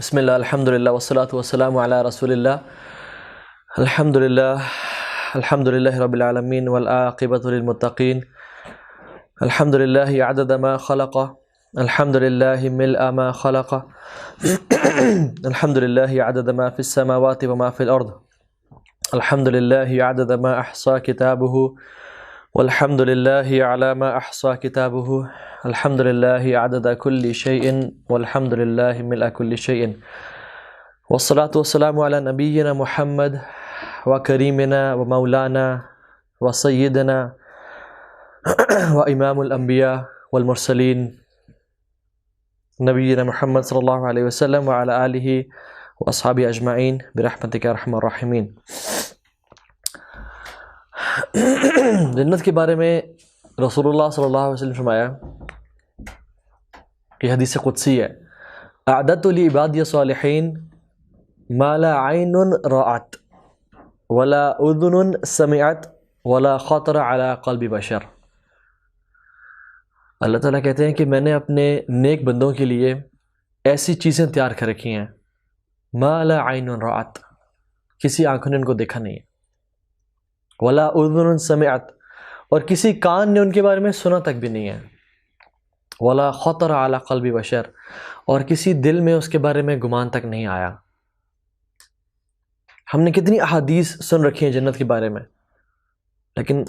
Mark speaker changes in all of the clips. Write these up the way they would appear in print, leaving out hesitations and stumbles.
Speaker 1: بسم اللہ الحمد للہ والصلاة والسلام علی رسول اللہ الحمد للہ رب العالمین والعاقبۃ للمتقین الحمد للہ عدد ما خلق الحمد للہ ملء ما خلق الحمد للہ عدد ما فی السماوات وما فی الارض الحمد للہ عدد ما احصى کتابہ والحمد للہ علی ما احصى کتابہ الحمد للہ عدد کل شیء والحمد للہ ملء کل شیء والصلاة والسلام علی نبینا محمد وکریمنا ومولانا وسیدنا وامام الانبیاء والمرسلین نبینا محمد صلی اللہ علیہ وسلم وعلی آلہ واصحابہ اجمعین برحمتک یا ارحم الراحمین۔ جنت کے بارے میں رسول اللہ صلی اللہ علیہ وسلم فرمایا، یہ حدیث قدسی ہے، اعددت لعبادی الصالحین ما لا عین رأت ولا اذن سمعت ولا خطر علی قلب بشر۔ اللہ تعالیٰ کہتے ہیں کہ میں نے اپنے نیک بندوں کے لیے ایسی چیزیں تیار کر رکھی ہیں ما لا عین رأت، کسی آنکھوں نے ان کو دیکھا نہیں ہے، ولا اذن سمعت، اور کسی کان نے ان کے بارے میں سنا تک بھی نہیں ہے، ولا خطر علی قلب بشر، اور کسی دل میں اس کے بارے میں گمان تک نہیں آیا۔ ہم نے کتنی احادیث سن رکھی ہیں جنت کے بارے میں، لیکن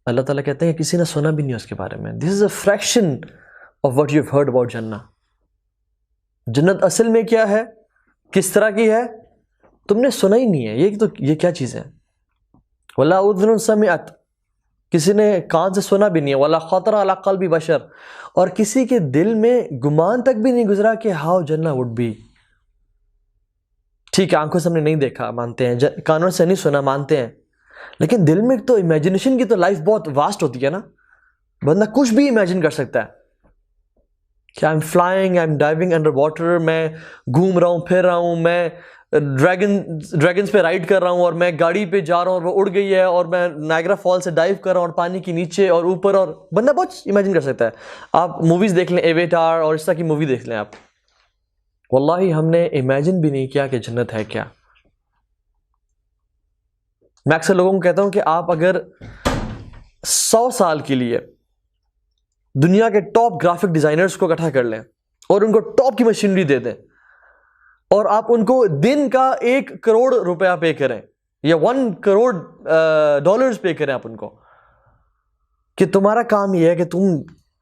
Speaker 1: اللہ تعالیٰ کہتے ہیں کہ کسی نے سنا بھی نہیں اس کے بارے میں۔ This is a fraction of what you have heard about Jannah. جنت اصل میں کیا ہے، کس طرح کی ہے، تم نے سنا ہی نہیں ہے۔ یہ کیا چیز ہے؟ ولا اذن سمعت، کسی نے کان سے سنا بھی نہیں ہے، ولا خطر علی قلب بشر، اور کسی کے دل میں گمان تک بھی نہیں گزرا کہ ہاؤ جنہ وڈ بی۔ ٹھیک ہے، آنکھوں سے ہم نے نہیں دیکھا مانتے ہیں، کانوں سے نہیں سنا مانتے ہیں، لیکن دل میں تو امیجنیشن کی تو لائف بہت واسٹ ہوتی ہے نا، بندہ کچھ بھی امیجن کر سکتا ہے کہ I am flying, I am diving under water, میں گھوم رہا ہوں پھر رہا ہوں، میں ڈریگنز پہ رائڈ کر رہا ہوں، اور میں گاڑی پہ جا رہا ہوں اور وہ اڑ گئی ہے، اور میں نائگرا فال سے ڈائیو کر رہا ہوں اور پانی کے نیچے اور اوپر، اور بندہ بہت امیجن کر سکتا ہے۔ آپ موویز دیکھ لیں، ایویٹار اور اس طرح کی مووی دیکھ لیں آپ، واللہ ہم نے امیجن بھی نہیں کیا کہ جنت ہے کیا۔ میں اکثر لوگوں کو کہتا ہوں کہ آپ اگر 100 سال کے لیے دنیا کے ٹاپ گرافک ڈیزائنرز کو اکٹھا کر لیں اور ان کو ٹاپ کی مشینری دے دیں، اور آپ ان کو دن کا 1 کروڑ روپیہ پے کریں یا 1 کروڑ ڈالرز پے کریں آپ ان کو، کہ تمہارا کام یہ ہے کہ تم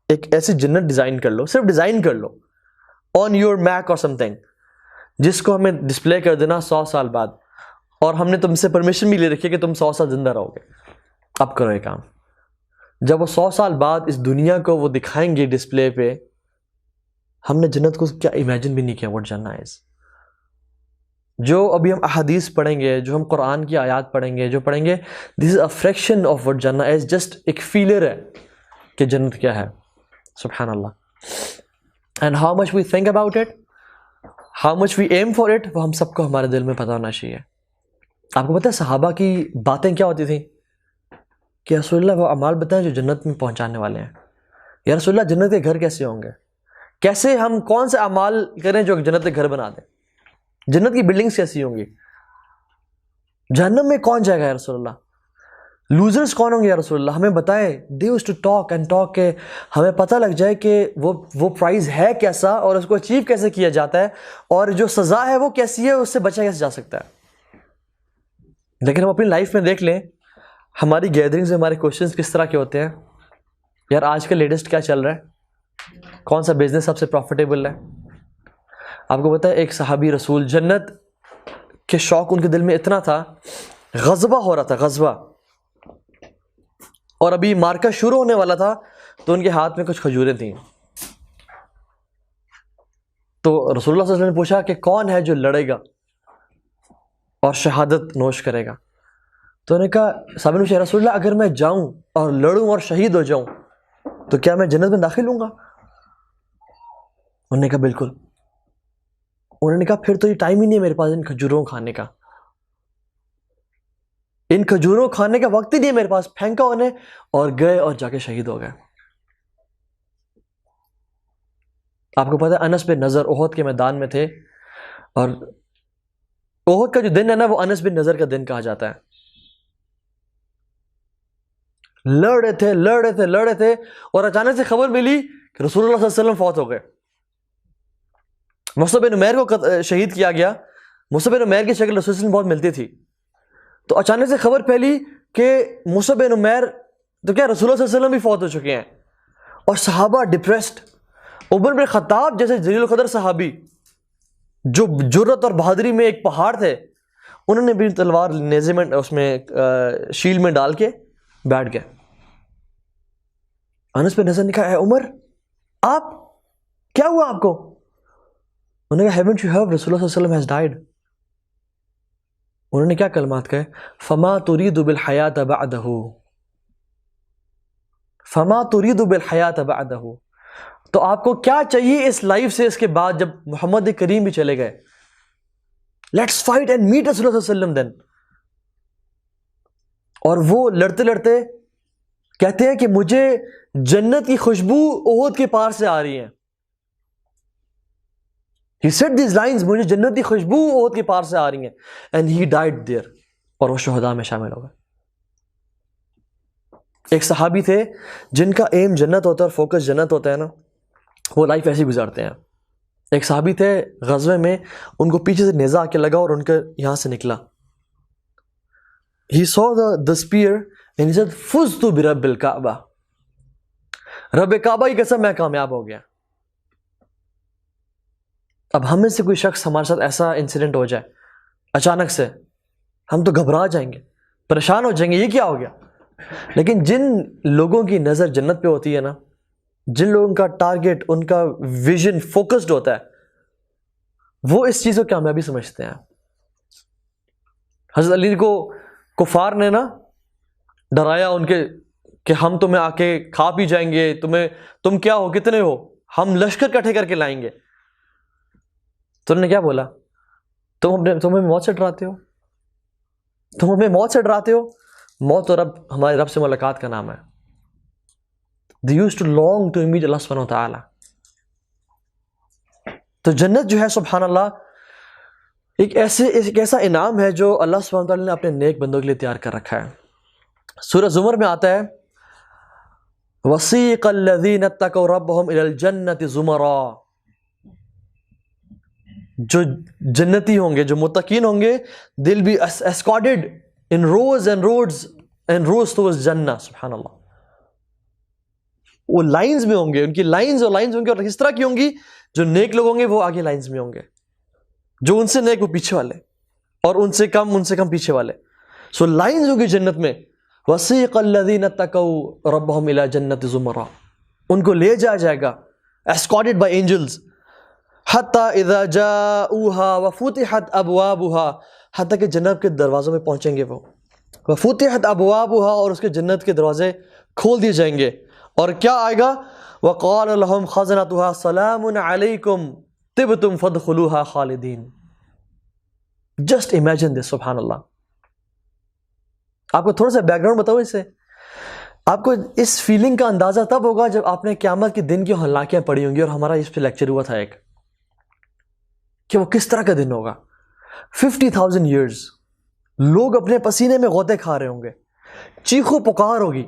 Speaker 1: ایک ایسی جنت ڈیزائن کر لو، صرف ڈیزائن کر لو آن یور میک اور سم تھنگ، جس کو ہمیں ڈسپلے کر دینا 100 سال بعد، اور ہم نے تم سے پرمیشن بھی لے رکھی ہے کہ تم 100 سال زندہ رہو گے، اب کرو یہ کام۔ جب وہ 100 سال بعد اس دنیا کو وہ دکھائیں گے ڈسپلے پہ، ہم نے جنت کو کیا امیجن بھی نہیں کیا what جنہ is۔ جو ابھی ہم احادیث پڑھیں گے، جو ہم قرآن کی آیات پڑھیں گے، جو پڑھیں گے، this is a fraction of what Jannah is، just ایک فیلر ہے کہ جنت کیا ہے۔ سبحان اللہ۔ And how much we think about it, how much we aim for it, وہ ہم سب کو ہمارے دل میں پتہ ہونا چاہیے۔ آپ کو پتہ ہے صحابہ کی باتیں کیا ہوتی تھیں کہ رسول اللہ وہ اعمال بتائیں جو جنت میں پہنچانے والے ہیں۔ یا رسول اللہ جنت کے گھر کیسے ہوں گے، کیسے ہم کون سے اعمال کریں جو جنت کے گھر بنا دیں، جنت کی بلڈنگز کیسی ہوں گی، جہنم میں کون جائے گا یا رسول اللہ، لوزرز کون ہوں گے یا رسول اللہ، ہمیں بتائیں۔ They used to talk and talk, کہ ہمیں پتہ لگ جائے کہ وہ پرائز ہے کیسا اور اس کو اچیو کیسے کیا جاتا ہے، اور جو سزا ہے وہ کیسی ہے، اس سے بچا کیسے جا سکتا ہے۔ لیکن ہم اپنی لائف میں دیکھ لیں، ہماری گیدرنگز میں ہمارے کوشچنز کس طرح کے ہوتے ہیں، یار آج کا لیٹسٹ کیا چل رہا ہے، کون سا بزنس سب سے پروفیٹیبل ہے۔ آپ کو پتہ ہے ایک صحابی رسول، جنت کے شوق ان کے دل میں اتنا تھا، غزوہ ہو رہا تھا، غزوہ، اور ابھی مارکا شروع ہونے والا تھا، تو ان کے ہاتھ میں کچھ کھجوریں تھیں، تو رسول اللہ صلی اللہ علیہ وسلم نے پوچھا کہ کون ہے جو لڑے گا اور شہادت نوش کرے گا، تو انہوں نے کہا، صحابہ نے پوچھا رسول اللہ اگر میں جاؤں اور لڑوں اور شہید ہو جاؤں تو کیا میں جنت میں داخل ہوں گا؟ انہوں نے کہا بالکل۔ انہوں نے کہا پھر تو یہ ٹائم ہی نہیں ہے میرے پاس ان کھجوروں کھانے کا، ان کھجوروں کھانے کا وقت ہی نہیں ہے میرے پاس، پھینکا انہیں اور گئے اور جا کے شہید ہو گئے۔ آپ کو پتہ ہے انس بن نضر احد کے میدان میں تھے، اور احد کا جو دن ہے نا وہ انس بن نضر کا دن کہا جاتا ہے. لڑ رہے تھے اور اچانک سے خبر ملی کہ رسول اللہ صلی اللہ علیہ وسلم فوت ہو گئے. مصعب بن عمیر کو شہید کیا گیا. مصعب بن عمیر کی شکل رسول اللہ بہت ملتی تھی. تو اچانک سے خبر پھیلی کہ مصعب بن عمیر تو کیا رسول اللہ صلی اللہ علیہ وسلم بھی فوت ہو چکے ہیں. اور صحابہ ڈپریسڈ. عمر بن خطاب جیسے جلیل القدر صحابی جو جرت اور بہادری میں ایک پہاڑ تھے, انہوں نے بھی تلوار نیزے میں اس میں شیل میں ڈال کے بیٹھ گئے. انس پہ نظر نکلا, اے عمر آپ کیا ہوا آپ کو؟ انہوں نے کہا haven't you heard رسول اللہ صلی اللہ علیہ وسلم has died. انہوں نے کیا کلمات کہے, فما تريد بالحیاة بعدہ, فما تريد بالحیاة بعدہ. تو آپ کو کیا چاہیے اس لائف سے اس کے بعد جب محمد کریم بھی چلے گئے؟ لیٹس فائٹ اینڈ میٹ رسول اللہ صلی اللہ علیہ وسلم دین. اور وہ لڑتے لڑتے کہتے ہیں کہ مجھے جنت کی خوشبو احد کے پار سے آ رہی ہے. He said these lines, مجھے جنت کی خوشبو احد کے پار سے آ رہی ہیں. And he died there. اور وہ شہداء میں شامل ہو گئے. ایک صحابی تھے جن کا ایم جنت ہوتا ہے اور فوکس جنت ہوتا ہے نا, وہ لائف ایسی گزارتے ہیں. ایک صحابی تھے غزوے میں, ان کو پیچھے سے نیزہ آ کے لگا اور ان کا یہاں سے نکلا. He saw the spear and he said فزت برب الکعبہ, رب کعبہ کی قسم میں کامیاب ہو گیا. اب ہم میں سے کوئی شخص ہمارے ساتھ ایسا انسیڈنٹ ہو جائے اچانک سے, ہم تو گھبرا جائیں گے, پریشان ہو جائیں گے, یہ کیا ہو گیا. لیکن جن لوگوں کی نظر جنت پہ ہوتی ہے نا, جن لوگوں کا ٹارگٹ, ان کا ویژن فوکسڈ ہوتا ہے, وہ اس چیز کو کامیابی سمجھتے ہیں. حضرت علی کو کفار نے نا ڈرایا ان کے کہ ہم تمہیں آ کے کھا پی جائیں گے, تم کیا ہو, کتنے ہو, ہم لشکر اکٹھے کر کے لائیں گے. تو انہوں نے کیا بولا, تم ہمیں موت سے ڈراتے ہو, تم ہمیں موت سے ڈراتے ہو. موت تو ہمارے رب سے ملاقات کا نام ہے. They used to long to meet Allah subhanahu wa ta'ala. تو جنت جو ہے سبحان اللہ ایک ایسا انعام ہے جو اللہ سبحانہ وتعالی نے اپنے نیک بندوں کے لیے تیار کر رکھا ہے. سورہ زمر میں آتا ہے وَسِيقَ الَّذِينَ اتَّقَوْا رَبَّهُمْ إِلَى الْجَنَّةِ زُمَرًا. جو جنتی ہوں گے, جو متقین ہوں گے, they'll be escorted in rows and rows towards Jannah. سبحان اللہ. وہ لائنز میں ہوں گے, ان کی لائنز ہوں گے, اور اس طرح کی ہوں گی جو نیک لوگ ہوں گے وہ آگے لائنز میں ہوں گے, جو ان سے نیک وہ پیچھے والے, اور ان سے کم پیچھے والے. سو لائنز ہوں گی جنت میں. وَسِيقَ الَّذِينَ اتَّقَوْا رَبَّهُمْ إِلَى جَنَّةِ زُمَرًا. ان کو لے جایا جائے گا escorted by angels. حَتَّى إِذَا جَاءُوهَا وَفُتِحَتْ أَبْوَابُهَا. حتیٰ کہ جنت کے دروازوں میں پہنچیں گے وہ. وَفُتِحَتْ أَبْوَابُهَا, اور اس کے جنت کے دروازے کھول دیے جائیں گے. اور کیا آئے گا, وَقَالَ لَهُمْ خَزَنَتُهَا سَلَامٌ عَلَيْكُمْ طِبْتُمْ فَادْخُلُوهَا خَالِدِينَ. Just imagine this, سبحان اللہ. آپ کو تھوڑا سا بیک گراؤنڈ بتاؤں اس سے, آپ کو اس فیلنگ کا اندازہ تب ہوگا جب آپ نے قیامت کے دن کی ہلاکیاں پڑھی ہوں گی, اور ہمارا اس پہ لیکچر ہوا تھا ایک, کہ وہ کس طرح کا دن ہوگا. 50,000 years لوگ اپنے پسینے میں غوطے کھا رہے ہوں گے, چیخو پکار ہوگی,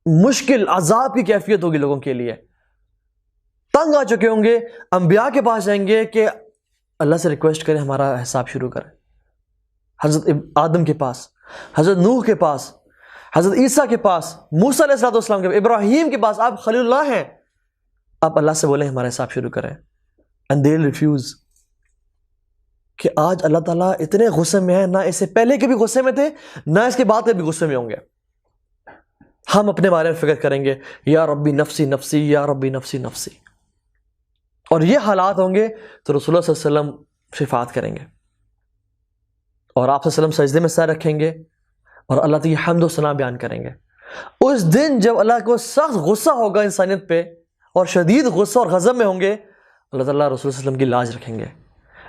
Speaker 1: مشکل عذاب کی کیفیت ہوگی لوگوں کے لیے, تنگ آ چکے ہوں گے, انبیاء کے پاس جائیں گے کہ اللہ سے ریکویسٹ کریں ہمارا حساب شروع کریں. حضرت آدم کے پاس, حضرت نوح کے پاس, حضرت عیسیٰ کے پاس, موسیٰ علیہ السلام کے پاس, ابراہیم کے پاس, آپ خلیل اللہ ہیں, آپ اللہ سے بولیں ہمارا حساب شروع کریں. and they'll refuse. کہ آج اللہ تعالیٰ اتنے غصے میں ہیں, نہ اس سے پہلے کے بھی غصے میں تھے, نہ اس کے بعد کے بھی غصے میں ہوں گے. ہم اپنے بارے میں فکر کریں گے, یا ربی نفسی نفسی, یا ربی نفسی نفسی. اور یہ حالات ہوں گے تو رسول اللہ صلی اللہ علیہ وسلم شفاعت کریں گے, اور آپ صلی اللہ علیہ وسلم سجدے میں سر رکھیں گے, اور اللہ تعالیٰ کی حمد و ثنا بیان کریں گے. اس دن جب اللہ کو سخت غصہ ہوگا انسانیت پہ, اور شدید غصہ اور غضب میں ہوں گے, اللہ تعالیٰ رسول اللہ صلی اللہ علیہ وسلم کی لاج رکھیں گے.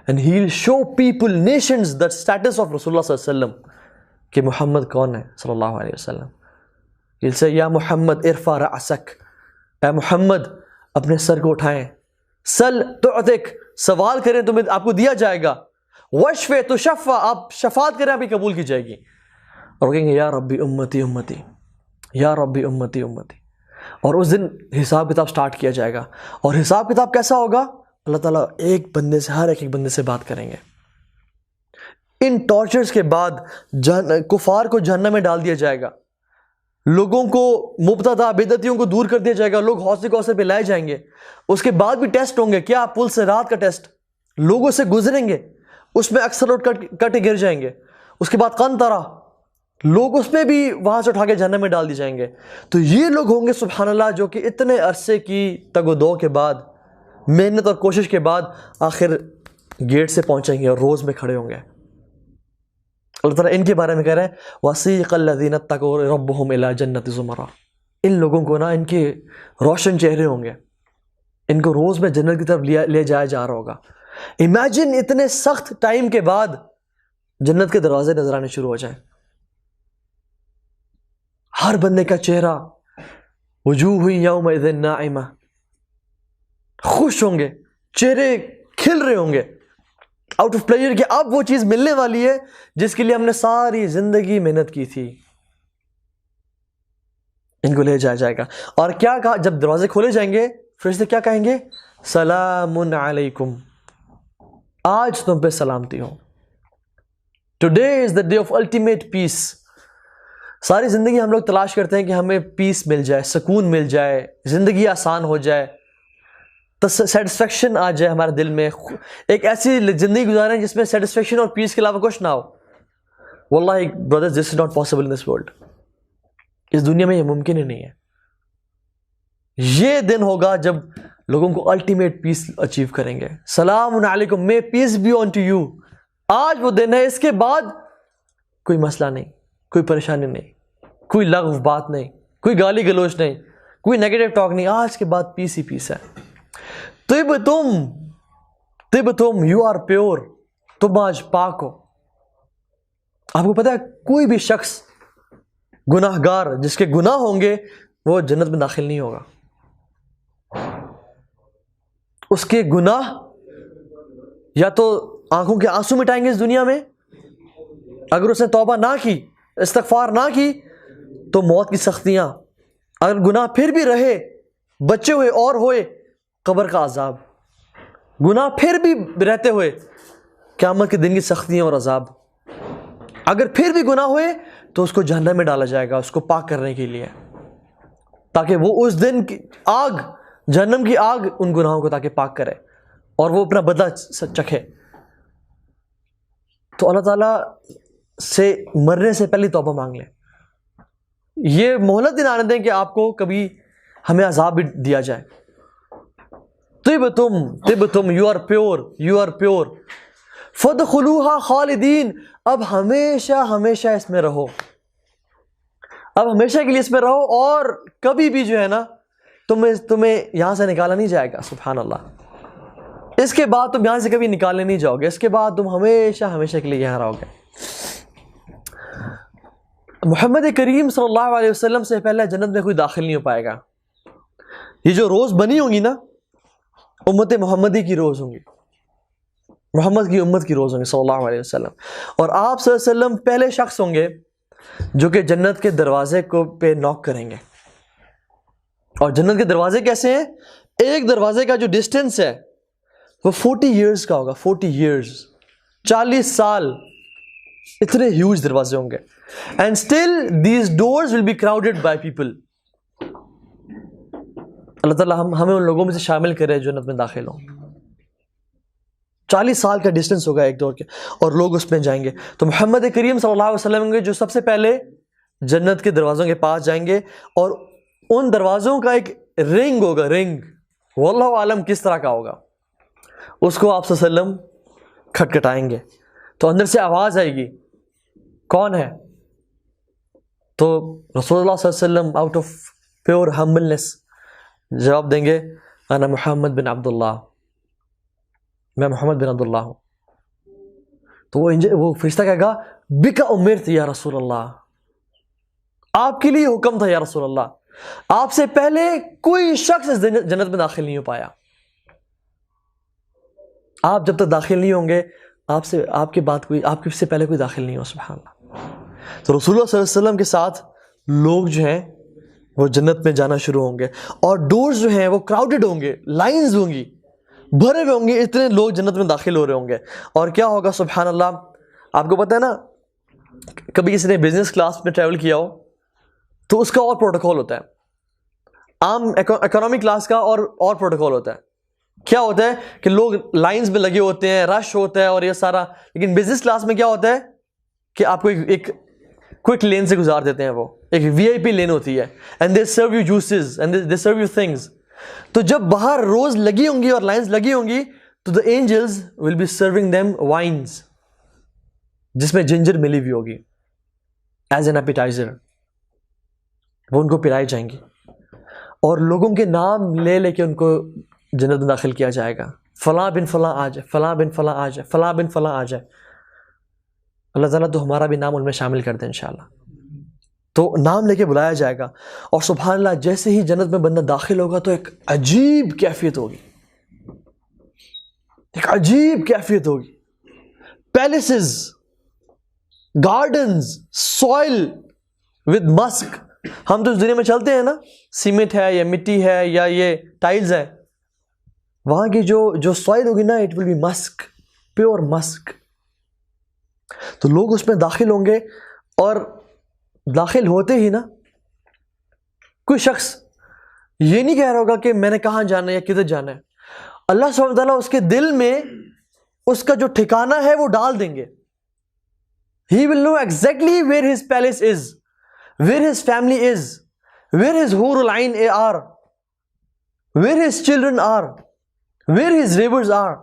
Speaker 1: And he'll show people, nations, the status of Rasulullah صلی اللہ علیہ وسلم, کہ محمد کون ہے صلی اللہ علیہ وسلم. He'll say, یا محمد ارفع رأسک, اے محمد اپنے سر کو اٹھائیں, سل تعطک, سوال کریں تمہیں آپ کو دیا جائے گا، وشفع تشفع آپ شفاعت کریں آپ کی قبول کی جائے گی، اور کہیں گے یا ربی امتی امتی، یا ربی امتی امتی، اور اس دن حساب کتاب سٹارٹ کیا جائے گا. اور حساب کتاب کیسا ہوگا؟ اللہ تعالیٰ ایک بندے سے، ہر ایک بندے سے بات کریں گے. ان ٹارچرز کے بعد کفار کو جہنم میں ڈال دیا جائے گا، لوگوں کو مبتدا بدعتیوں کو دور کر دیا جائے گا، لوگ حوض کوثر پہ لائے جائیں گے. اس کے بعد بھی ٹیسٹ ہوں گے، کیا پل سے رات کا ٹیسٹ، لوگوں سے گزریں گے، اس میں اکثر لوگ کٹ گر جائیں گے. اس کے بعد قنطرہ، لوگ اس میں بھی وہاں سے اٹھا کے جہنم میں ڈال دی جائیں گے. تو یہ لوگ ہوں گے سبحان اللہ جو کہ اتنے عرصے کی تگ و دو کے بعد، محنت اور کوشش کے بعد آخر گیٹ سے پہنچیں گے اور روز میں کھڑے ہوں گے. اللہ تعالیٰ ان کے بارے میں کہہ رہے ہیں وَسِيقَ الَّذِينَ اتَّقَوْا رَبَّهُمْ إِلَىٰ جَنَّةِ زُمَرًا. ان لوگوں کو نا ان کے روشن چہرے ہوں گے، ان کو روز میں جنت کی طرف لے جایا جا رہا ہوگا. امیجن اتنے سخت ٹائم کے بعد جنت کے دروازے نظر آنے شروع ہو جائیں، ہر بندے کا چہرہ وجوہ یومئذ ناعمہ، خوش ہوں گے، چہرے کھل رہے ہوں گے آؤٹ آف پلیجر کہ اب وہ چیز ملنے والی ہے جس کے لیے ہم نے ساری زندگی محنت کی تھی. ان کو لے جایا جائے گا. اور کیا کہا جب دروازے کھولے جائیں گے فرشتے کیا کہیں گے؟ سلام علیکم، آج تم پہ سلامتی ہو. Today is the day of ultimate peace. ساری زندگی ہم لوگ تلاش کرتے ہیں کہ ہمیں پیس مل جائے، سکون مل جائے، زندگی آسان ہو جائے، سیٹسفیکشن آ جائے ہمارے دل میں، ایک ایسی زندگی گزاریں جس میں سیٹسفیکشن اور پیس کے علاوہ کچھ نہ ہو. واللہ brothers this is not possible in this world. اس دنیا میں یہ ممکن ہی نہیں ہے. یہ دن ہوگا جب لوگوں کو الٹیمیٹ پیس اچیو کریں گے. سلام علیکم، may peace be unto you. آج وہ دن ہے، اس کے بعد کوئی مسئلہ نہیں، کوئی پریشانی نہیں، کوئی لغو بات نہیں، کوئی گالی گلوچ نہیں، کوئی نیگیٹو ٹاک نہیں. آج کے بعد پیس ہی پیس ہے. طب تم یو آر پیور، تم آج پاک ہو. آپ کو پتا ہے کوئی بھی شخص گناہ گار جس کے گناہ ہوں گے وہ جنت میں داخل نہیں ہوگا. اس کے گناہ یا تو آنکھوں کے آنسو مٹائیں گے اس دنیا میں، اگر اس نے توبہ نہ کی، استغفار نہ کی تو موت کی سختیاں، اگر گناہ پھر بھی رہے، بچے ہوئے اور ہوئے، قبر کا عذاب، گناہ پھر بھی رہتے ہوئے قیامت کے دن کی سختیاں اور عذاب، اگر پھر بھی گناہ ہوئے تو اس کو جہنم میں ڈالا جائے گا اس کو پاک کرنے کے لیے، تاکہ وہ اس دن کی آگ، جہنم کی آگ ان گناہوں کو تاکہ پاک کرے اور وہ اپنا بدلہ چکھے. تو اللہ تعالیٰ سے مرنے سے پہلے توبہ مانگ لیں. یہ مہلت دن آنے دیں کہ آپ کو کبھی ہمیں عذاب بھی دیا جائے. طب تم you are pure, you are pure. فادخلوها خالدین، اب ہمیشہ ہمیشہ اس میں رہو، اب ہمیشہ کے لیے اس میں رہو، اور کبھی بھی جو ہے نا تمہیں یہاں سے نکالا نہیں جائے گا. سبحان اللہ. اس کے بعد تم یہاں سے کبھی نکالنے نہیں جاؤ گے، اس کے بعد تم ہمیشہ ہمیشہ کے لیے یہاں رہو گے. محمد کریم صلی اللہ علیہ وسلم سے پہلے جنت میں کوئی داخل نہیں ہو پائے گا. یہ جو روز بنی ہوں گی نا، امت محمدی کی روز ہوں گی، محمد کی امت کی روز ہوں گی صلی اللہ علیہ وسلم. اور آپ صلی اللہ علیہ وسلم پہلے شخص ہوں گے جو کہ جنت کے دروازے کو پہ نوک کریں گے. اور جنت کے دروازے کیسے ہیں؟ ایک دروازے کا جو ڈسٹینس ہے وہ 40 ایئرز کا ہوگا. 40 ایئرز، 40 سال. اتنے ہیوج دروازے ہوں گے. And still these doors will be crowded by people. Allah تعالیٰ ہمیں ان لوگوں میں سے شامل کرے جو جنت میں داخل ہوں. 40 سال کا ڈسٹینس ہوگا ایک دور کے، اور لوگ اس میں جائیں گے. تو محمد کریم صلی اللہ علیہ وسلم کے جو سب سے پہلے جنت کے دروازوں کے پاس جائیں گے، اور ان دروازوں کا ایک رنگ ہوگا، رنگ واللہ عالم کس طرح کا ہوگا. اس کو آپ صلی اللہ علیہ وسلم کھٹکھٹائیں گے تو اندر سے آواز آئے گی، کون ہے؟ تو رسول اللہ صلی اللہ علیہ وسلم آؤٹ آف پیور ہمبلنس جواب دیں گے، انا محمد بن عبداللہ، میں محمد بن عبداللہ ہوں. تو وہ فرشتہ کہے گا بکا امرت یا رسول اللہ، آپ کے لیے حکم تھا یا رسول اللہ، آپ سے پہلے کوئی شخص اس جنت میں داخل نہیں ہو پایا. آپ جب تک داخل نہیں ہوں گے آپ سے پہلے کوئی داخل نہیں ہو. سبحان اللہ. تو رسول اللہ صلی اللہ علیہ وسلم کے ساتھ لوگ جو ہیں وہ جنت میں جانا شروع ہوں گے, اور ڈورز جو ہیں وہ کراؤڈڈ ہوں گے, لائنز ہوں گی, بھرے ہوئے ہوں گے, اتنے لوگ جنت میں داخل ہو رہے ہوں گے. اور کیا ہوگا سبحان اللہ, آپ کو پتہ ہے نا, کبھی کسی نے بزنس کلاس میں ٹریول کیا ہو تو اس کا اور پروٹوکول ہوتا ہے, عام اکانومی کلاس کا اور پروٹوکول ہوتا ہے. کیا ہوتا ہے کہ لوگ لائنز میں لگے ہوتے ہیں, رش ہوتا ہے اور یہ سارا. لیکن بزنس کلاس میں کیا ہوتا ہے کہ آپ کو ایک کوئک لین سے گزار دیتے ہیں, وہ ایک وی آئی پی لین ہوتی ہے, and they serve you juices and they serve you things. تو جب باہر روز لگی ہوں گی اور لائنز لگی ہوں گی تو the angels will be serving them wines, جس میں جنجر ملی ہوئی ہوگی ایز این ایپیٹائزر. وہ ان کو پلائے جائیں گی اور لوگوں کے نام لے لے کے ان کو جنت میں داخل کیا جائے گا. فلاں بن فلاں آ جائے, فلاں بن فلاں آ جائے, فلاں بن فلاں آ جائے. اللہ تعالیٰ تو ہمارا بھی نام ان میں شامل کر دیں انشاءاللہ. تو نام لے کے بلایا جائے گا, اور سبحان اللہ جیسے ہی جنت میں بندہ داخل ہوگا تو ایک عجیب کیفیت ہوگی, ایک عجیب کیفیت ہوگی. پیلسز, گارڈنز, سوئل ود مسک. ہم تو اس دنیا میں چلتے ہیں نا, سیمنٹ ہے یا مٹی ہے یا یہ ٹائلز ہے, وہاں کی جو سوئل ہوگی نا, it will be musk, pure musk. تو لوگ اس میں داخل ہوں گے, اور داخل ہوتے ہی نا کوئی شخص یہ نہیں کہہ رہا ہوگا کہ میں نے کہاں جانا ہے یا کدھر جانا ہے. اللہ سبحانہ وتعالیٰ اس کے دل میں اس کا جو ٹھکانہ ہے وہ ڈال دیں گے. He will know exactly where his palace is, where his family is, where his hurul ain are, where his children are, where his rivers are.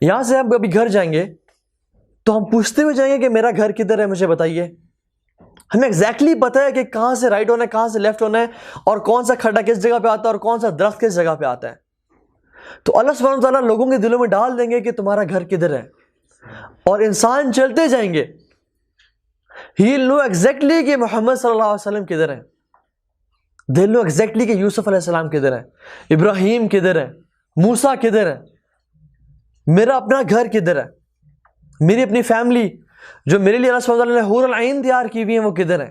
Speaker 1: یہاں سے ہم کبھی گھر جائیں گے تو ہم پوچھتے ہوئے جائیں گے کہ میرا گھر کدھر ہے, مجھے بتائیے. ہمیں ایگزیکٹلی پتہ ہے کہ کہاں سے رائٹ ہونا ہے, کہاں سے لیفٹ ہونا ہے, اور کون سا کھڈا کس جگہ پہ آتا ہے اور کون سا درخت کس جگہ پہ آتا ہے. تو اللہ سبحانہ وتعالیٰ لوگوں کے دلوں میں ڈال دیں گے کہ تمہارا گھر کدھر ہے, اور انسان چلتے جائیں گے. He will know exactly کہ محمد صلی اللہ علیہ وسلم کدھر ہے. They will know exactly کہ یوسف علیہ السلام کدھر ہے, ابراہیم کدھر ہے, موسیٰ کدھر ہے, میرا اپنا گھر کدھر ہے, میری اپنی فیملی جو میرے لیے اللہ سبحانہ وتعالیٰ نے حور العین تیار کی ہوئی ہیں وہ کدھر ہے.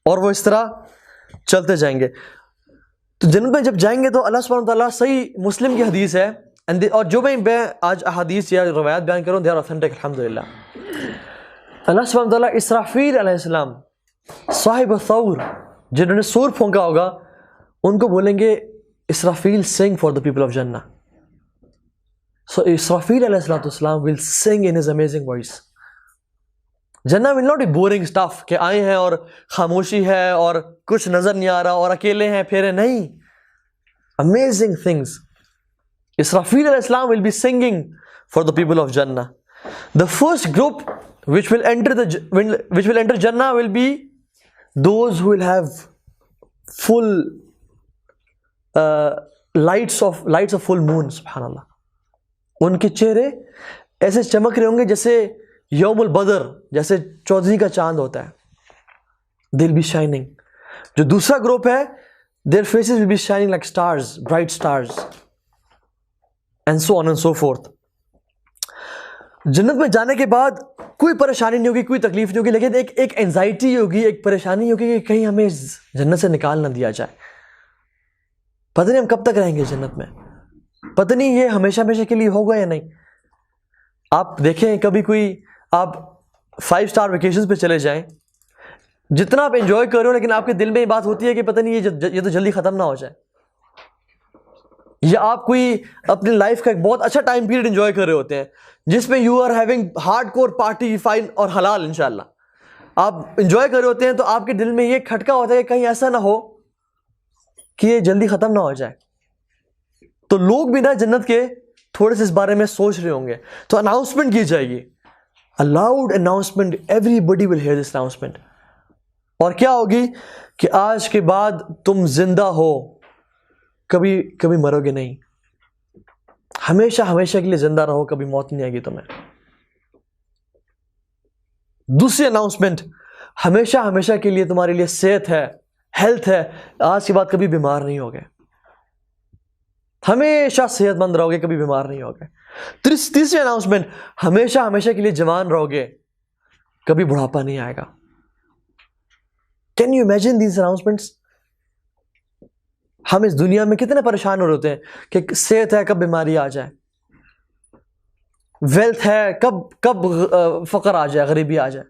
Speaker 1: اور وہ اس طرح چلتے جائیں گے. تو جنت میں جب جائیں گے تو اللہ سبحانہ وتعالیٰ, صحیح مسلم کی حدیث ہے, اور جو میں آج احادیث یا روایات بیان کروں دے آر اوتھینٹک الحمدللہ. اللہ سبحانہ وتعالیٰ اسرافیل علیہ السلام, صاحب الثور, جنہوں نے سور پھونکا ہوگا, ان کو بولیں گے اسرافیل سنگ فار دا پیپل آف جنہ. So Israfil alayhi salatu wasalam will sing in his amazing voice. جنہ will not be boring stuff کہ آئے ہیں اور خاموشی ہے اور کچھ نظر نہیں آ رہا اور اکیلے ہیں پھرے, نہیں. Amazing things. Israfil alayhi salam will be singing for the people of Jannah. The first group which will enter Jannah will be those who will have full lights of full moon. Subhanallah. ان کے چہرے ایسے چمک رہے ہوں گے جیسے یوم البدر, جیسے 14 کا چاند ہوتا ہے. they'll be shining. جو دوسرا گروپ ہے, their faces will be shining like stars, bright stars, and so on and so forth. جنت میں جانے کے بعد کوئی پریشانی نہیں ہوگی, کوئی تکلیف نہیں ہوگی, لیکن ایک انزائٹی ہوگی, ایک پریشانی ہوگی کہ کہیں ہمیں جنت سے نکال نہ دیا جائے. پتہ نہیں ہم کب تک رہیں گے جنت میں, پتہ نہیں یہ ہمیشہ کے لیے ہوگا یا نہیں. آپ دیکھیں کبھی کوئی آپ 5 اسٹار ویکیشنز پہ چلے جائیں, جتنا آپ انجوائے کر رہے ہو لیکن آپ کے دل میں یہ بات ہوتی ہے کہ پتہ نہیں یہ تو جلدی ختم نہ ہو جائے. یا آپ کوئی اپنی لائف کا ایک بہت اچھا ٹائم پیریڈ انجوائے کر رہے ہوتے ہیں جس میں you are having hardcore party, fine اور حلال انشاءاللہ آپ انجوائے کر رہے ہوتے ہیں, تو آپ کے دل میں یہ کھٹکا ہوتا ہے کہ کہیں ایسا نہ ہو کہ یہ جلدی ختم نہ ہو جائے. تو لوگ بھی نا جنت کے تھوڑے سے اس بارے میں سوچ رہے ہوں گے, تو اناؤنسمنٹ کی جائے گی, aloud announcement, everybody will hear this announcement. اور کیا ہوگی کہ آج کے بعد تم زندہ ہو, کبھی مرو گے نہیں, ہمیشہ کے لیے زندہ رہو, کبھی موت نہیں آئے گی تمہیں. دوسری اناؤنسمنٹ, ہمیشہ کے لیے تمہارے لیے صحت ہے, ہیلتھ ہے, آج کے بعد کبھی بیمار نہیں ہوگے. ہمیشہ صحت مند رہو گے, کبھی بیمار نہیں ہوگے. تیسری اناؤنسمنٹ, ہمیشہ ہمیشہ کے لیے جوان رہو گے, کبھی بڑھاپا نہیں آئے گا. Can you imagine these announcements? ہم اس دنیا میں کتنے پریشان ہو رہے ہوتے ہیں کہ صحت ہے کب بیماری آ جائے, ویلتھ ہے کب فقر آ جائے, غریبی آ جائے.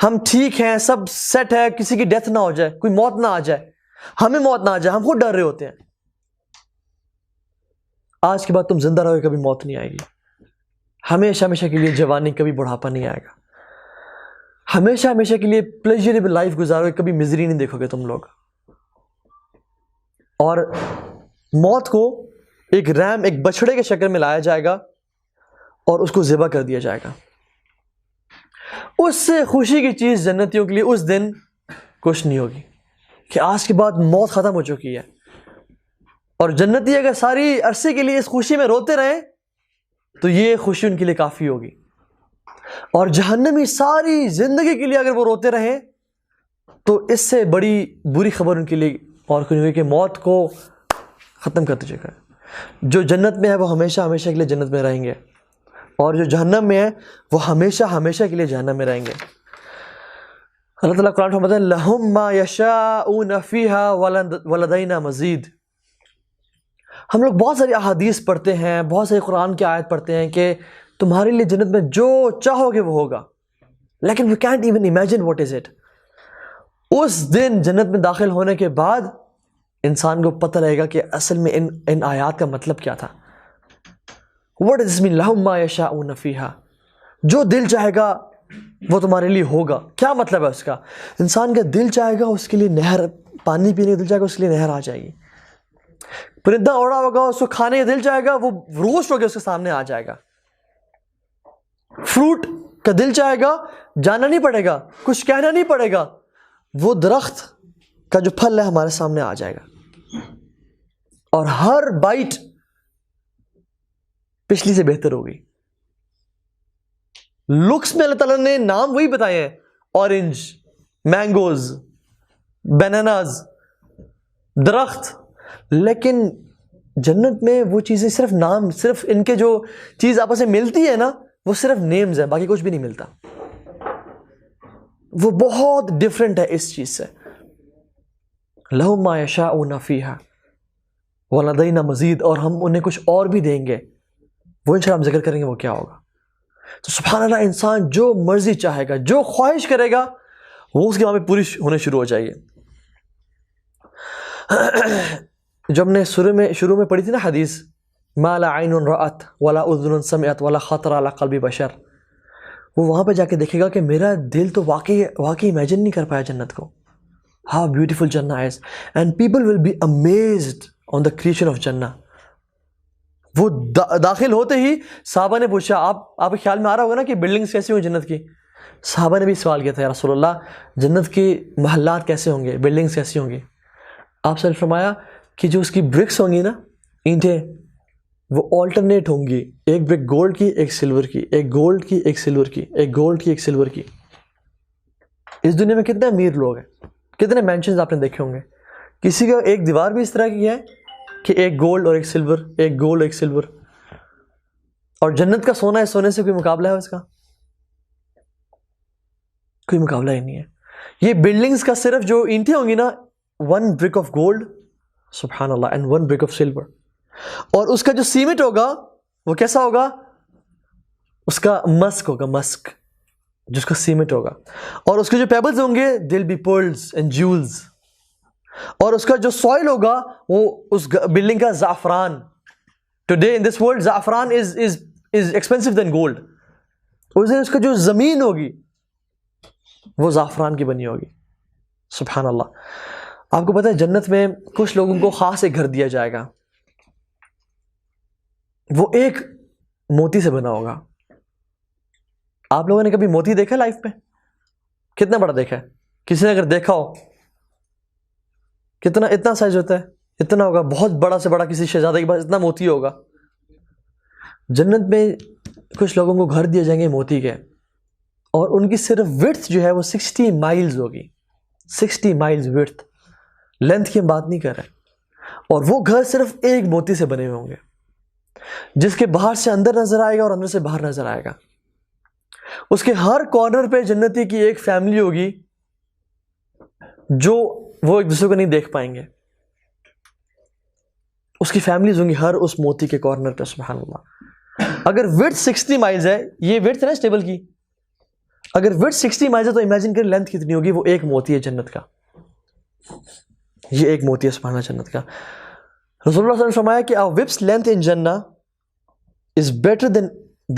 Speaker 1: ہم ٹھیک ہیں, سب سیٹ ہے, کسی کی ڈیتھ نہ ہو جائے, کوئی موت نہ آ جائے, ہمیں موت نہ آ جائے, ہم خود ڈر رہے ہوتے ہیں. آج کے بعد تم زندہ رہو گے, کبھی موت نہیں آئے گی. ہمیشہ ہمیشہ کے لیے جوانی, کبھی بڑھاپا نہیں آئے گا. ہمیشہ ہمیشہ کے لیے پلیجریبل لائف گزارو گے, کبھی مزری نہیں دیکھو گے تم لوگ. اور موت کو ایک ریم, ایک بچڑے کے شکل میں لایا جائے گا اور اس کو ذبح کر دیا جائے گا. اس سے خوشی کی چیز جنتیوں کے لیے اس دن کچھ نہیں ہوگی کہ آج کے بعد موت ختم ہو چکی ہے. اور جنتی اگر ساری عرصے کے لیے اس خوشی میں روتے رہیں تو یہ خوشی ان کے لیے کافی ہوگی. اور جہنمی ساری زندگی کے لیے اگر وہ روتے رہیں تو اس سے بڑی بری خبر ان کے لیے اور کوئی ہوئی کہ موت کو ختم کر دیجیے گا. جو جنت میں ہے وہ ہمیشہ ہمیشہ کے لیے جنت میں رہیں گے, اور جو جہنم میں ہے وہ ہمیشہ ہمیشہ کے لیے جہنم میں رہیں گے. اللہ تعالیٰ قرآن میں فرماتا ہے لَهُمْ مَا يَشَاءُونَ فِيهَا وَلَدَيْنَا مَزِيدٌ. ہم لوگ بہت ساری احادیث پڑھتے ہیں, بہت ساری قرآن کی آیت پڑھتے ہیں کہ تمہارے لیے جنت میں جو چاہو گے وہ ہوگا, لیکن we can't even imagine what is it. اس دن جنت میں داخل ہونے کے بعد انسان کو پتہ لگے گا کہ اصل میں ان آیات کا مطلب کیا تھا. What does this mean? لَهُمْ مَا يَشَاءُونَ فِيهَا. جو دل چاہے گا وہ تمہارے لیے ہوگا. کیا مطلب ہے اس کا؟ انسان کا دل چاہے گا اس کے لیے نہر, پانی پینے کا دل چاہے گا اس کے لیے نہر آ جائے گی. پرندہ اڑا ہوگا, اس کو کھانے کا دل چاہے گا, وہ روسٹ ہو کے اس کے سامنے آ جائے گا. فروٹ کا دل چاہے گا, جانا نہیں پڑے گا, کچھ کہنا نہیں پڑے گا, وہ درخت کا جو پھل ہے ہمارے سامنے آ جائے گا. اور ہر بائٹ پچھلی سے بہتر ہوگی. لکس میں اللہ تعالیٰ نے نام وہی بتائے ہیں, اورنج, مینگوز, بیناناز, درخت, لیکن جنت میں وہ چیزیں صرف نام, صرف ان کے جو چیز آپس میں ملتی ہے نا وہ صرف نیمز ہیں, باقی کچھ بھی نہیں ملتا. وہ بہت ڈفرینٹ ہے اس چیز سے. لَهُمْ مَا يَشَاءُونَ فِيهَا وَلَدَيْنَا مَزِيدٌ. اور ہم انہیں کچھ اور بھی دیں گے, وہ انشاءاللہ ہم ذکر کریں گے وہ کیا ہوگا. تو سبحان اللہ, انسان جو مرضی چاہے گا, جو خواہش کرے گا وہ اس کے وہاں پہ پوری ہونے شروع ہو جائے گی. جو ہم نے شروع میں پڑھی تھی نا حدیث, ما لا عین رأت ولا اذن سمعت ولا خطر علی قلب بشر, وہ وہاں پہ جا کے دیکھے گا کہ میرا دل تو واقعی امیجن نہیں کر پایا جنت کو. How beautiful Jannah is, and people will be amazed on the creation of Jannah. وہ داخل ہوتے ہی صحابہ نے پوچھا, آپ کے خیال میں آ رہا ہوگا نا کہ بلڈنگز کیسی ہوں جنت کی. صحابہ نے بھی سوال کیا تھا, یا رسول اللہ جنت کی محلات کیسے ہوں گے, بلڈنگز کیسی ہوں گی. آپ سے فرمایا کہ جو اس کی برکس ہوں گی نا, اینٹیں, وہ آلٹرنیٹ ہوں گی, ایک برک گولڈ کی, ایک سلور کی, ایک گولڈ کی, ایک سلور کی, ایک گولڈ کی, ایک سلور کی. اس دنیا میں کتنے امیر لوگ ہیں, کتنے مینشنز آپ نے دیکھے ہوں گے, کسی کا ایک دیوار بھی اس طرح کی ہے کہ ایک گولڈ اور ایک سلور, ایک گولڈ ایک سلور. اور جنت کا سونا ہے, سونے سے کوئی مقابلہ ہے اس کا؟ کوئی مقابلہ ہی نہیں ہے. یہ بلڈنگز کا صرف جو اینٹیں ہوں گی نا, 1 brick of gold, سبحان اللہ, and 1 brick of silver. اور اس کا جو سیمنٹ ہوگا وہ کیسا ہوگا؟ اس کا مسک ہوگا, مسک جس کا سیمنٹ ہوگا. اور اس کے جو پیبلز ہوں گے, they'll be pearls and jewels. اور اس کا جو سوائل ہوگا وہ اس بلڈنگ کا زعفران. Today in this world زعفران is expensive than gold. اس کا جو زمین ہوگی وہ زعفران کی بنی ہوگی. سبحان اللہ. آپ کو پتہ ہے جنت میں کچھ لوگوں کو خاص ایک گھر دیا جائے گا, وہ ایک موتی سے بنا ہوگا. آپ لوگوں نے کبھی موتی دیکھا لائف میں؟ کتنا بڑا دیکھا ہے؟ کسی نے اگر دیکھا ہو, اتنا سائز ہوتا ہے, اتنا ہوگا, بہت بڑا سے بڑا کسی شہزادے کے پاس اتنا موتی ہوگا. جنت میں کچھ لوگوں کو گھر دیے جائیں گے موتی کے, اور ان کی صرف وڈتھ جو ہے وہ 60 مائلز ہوگی. 60 مائلز وڈتھ, لینتھ کی ہم بات نہیں کر رہے. اور وہ گھر صرف ایک موتی سے بنے ہوئے ہوں گے، جس کے باہر سے اندر نظر آئے گا اور اندر سے باہر نظر آئے گا. اس کے ہر کارنر پہ جنتی کی ایک فیملی ہوگی جو وہ ایک دوسرے کو نہیں دیکھ پائیں گے. اس کی فیملیز ہوں گی ہر اس موتی کے کارنر پہ. سبحان اللہ. اگر وڈتھ 60 مائلز ہے، یہ وڈتھ ہے نا اسٹیبل کی، اگر وڈتھ 60 مائلز ہے تو امیجن کریں لینتھ کتنی ہوگی. وہ ایک موتی ہے جنت کا، یہ ایک موتی ہے سبحان اللہ جنت کا. رسول اللہ صلی اللہ علیہ وسلم نے فرمایا کہ our whip's length in Jannah is better than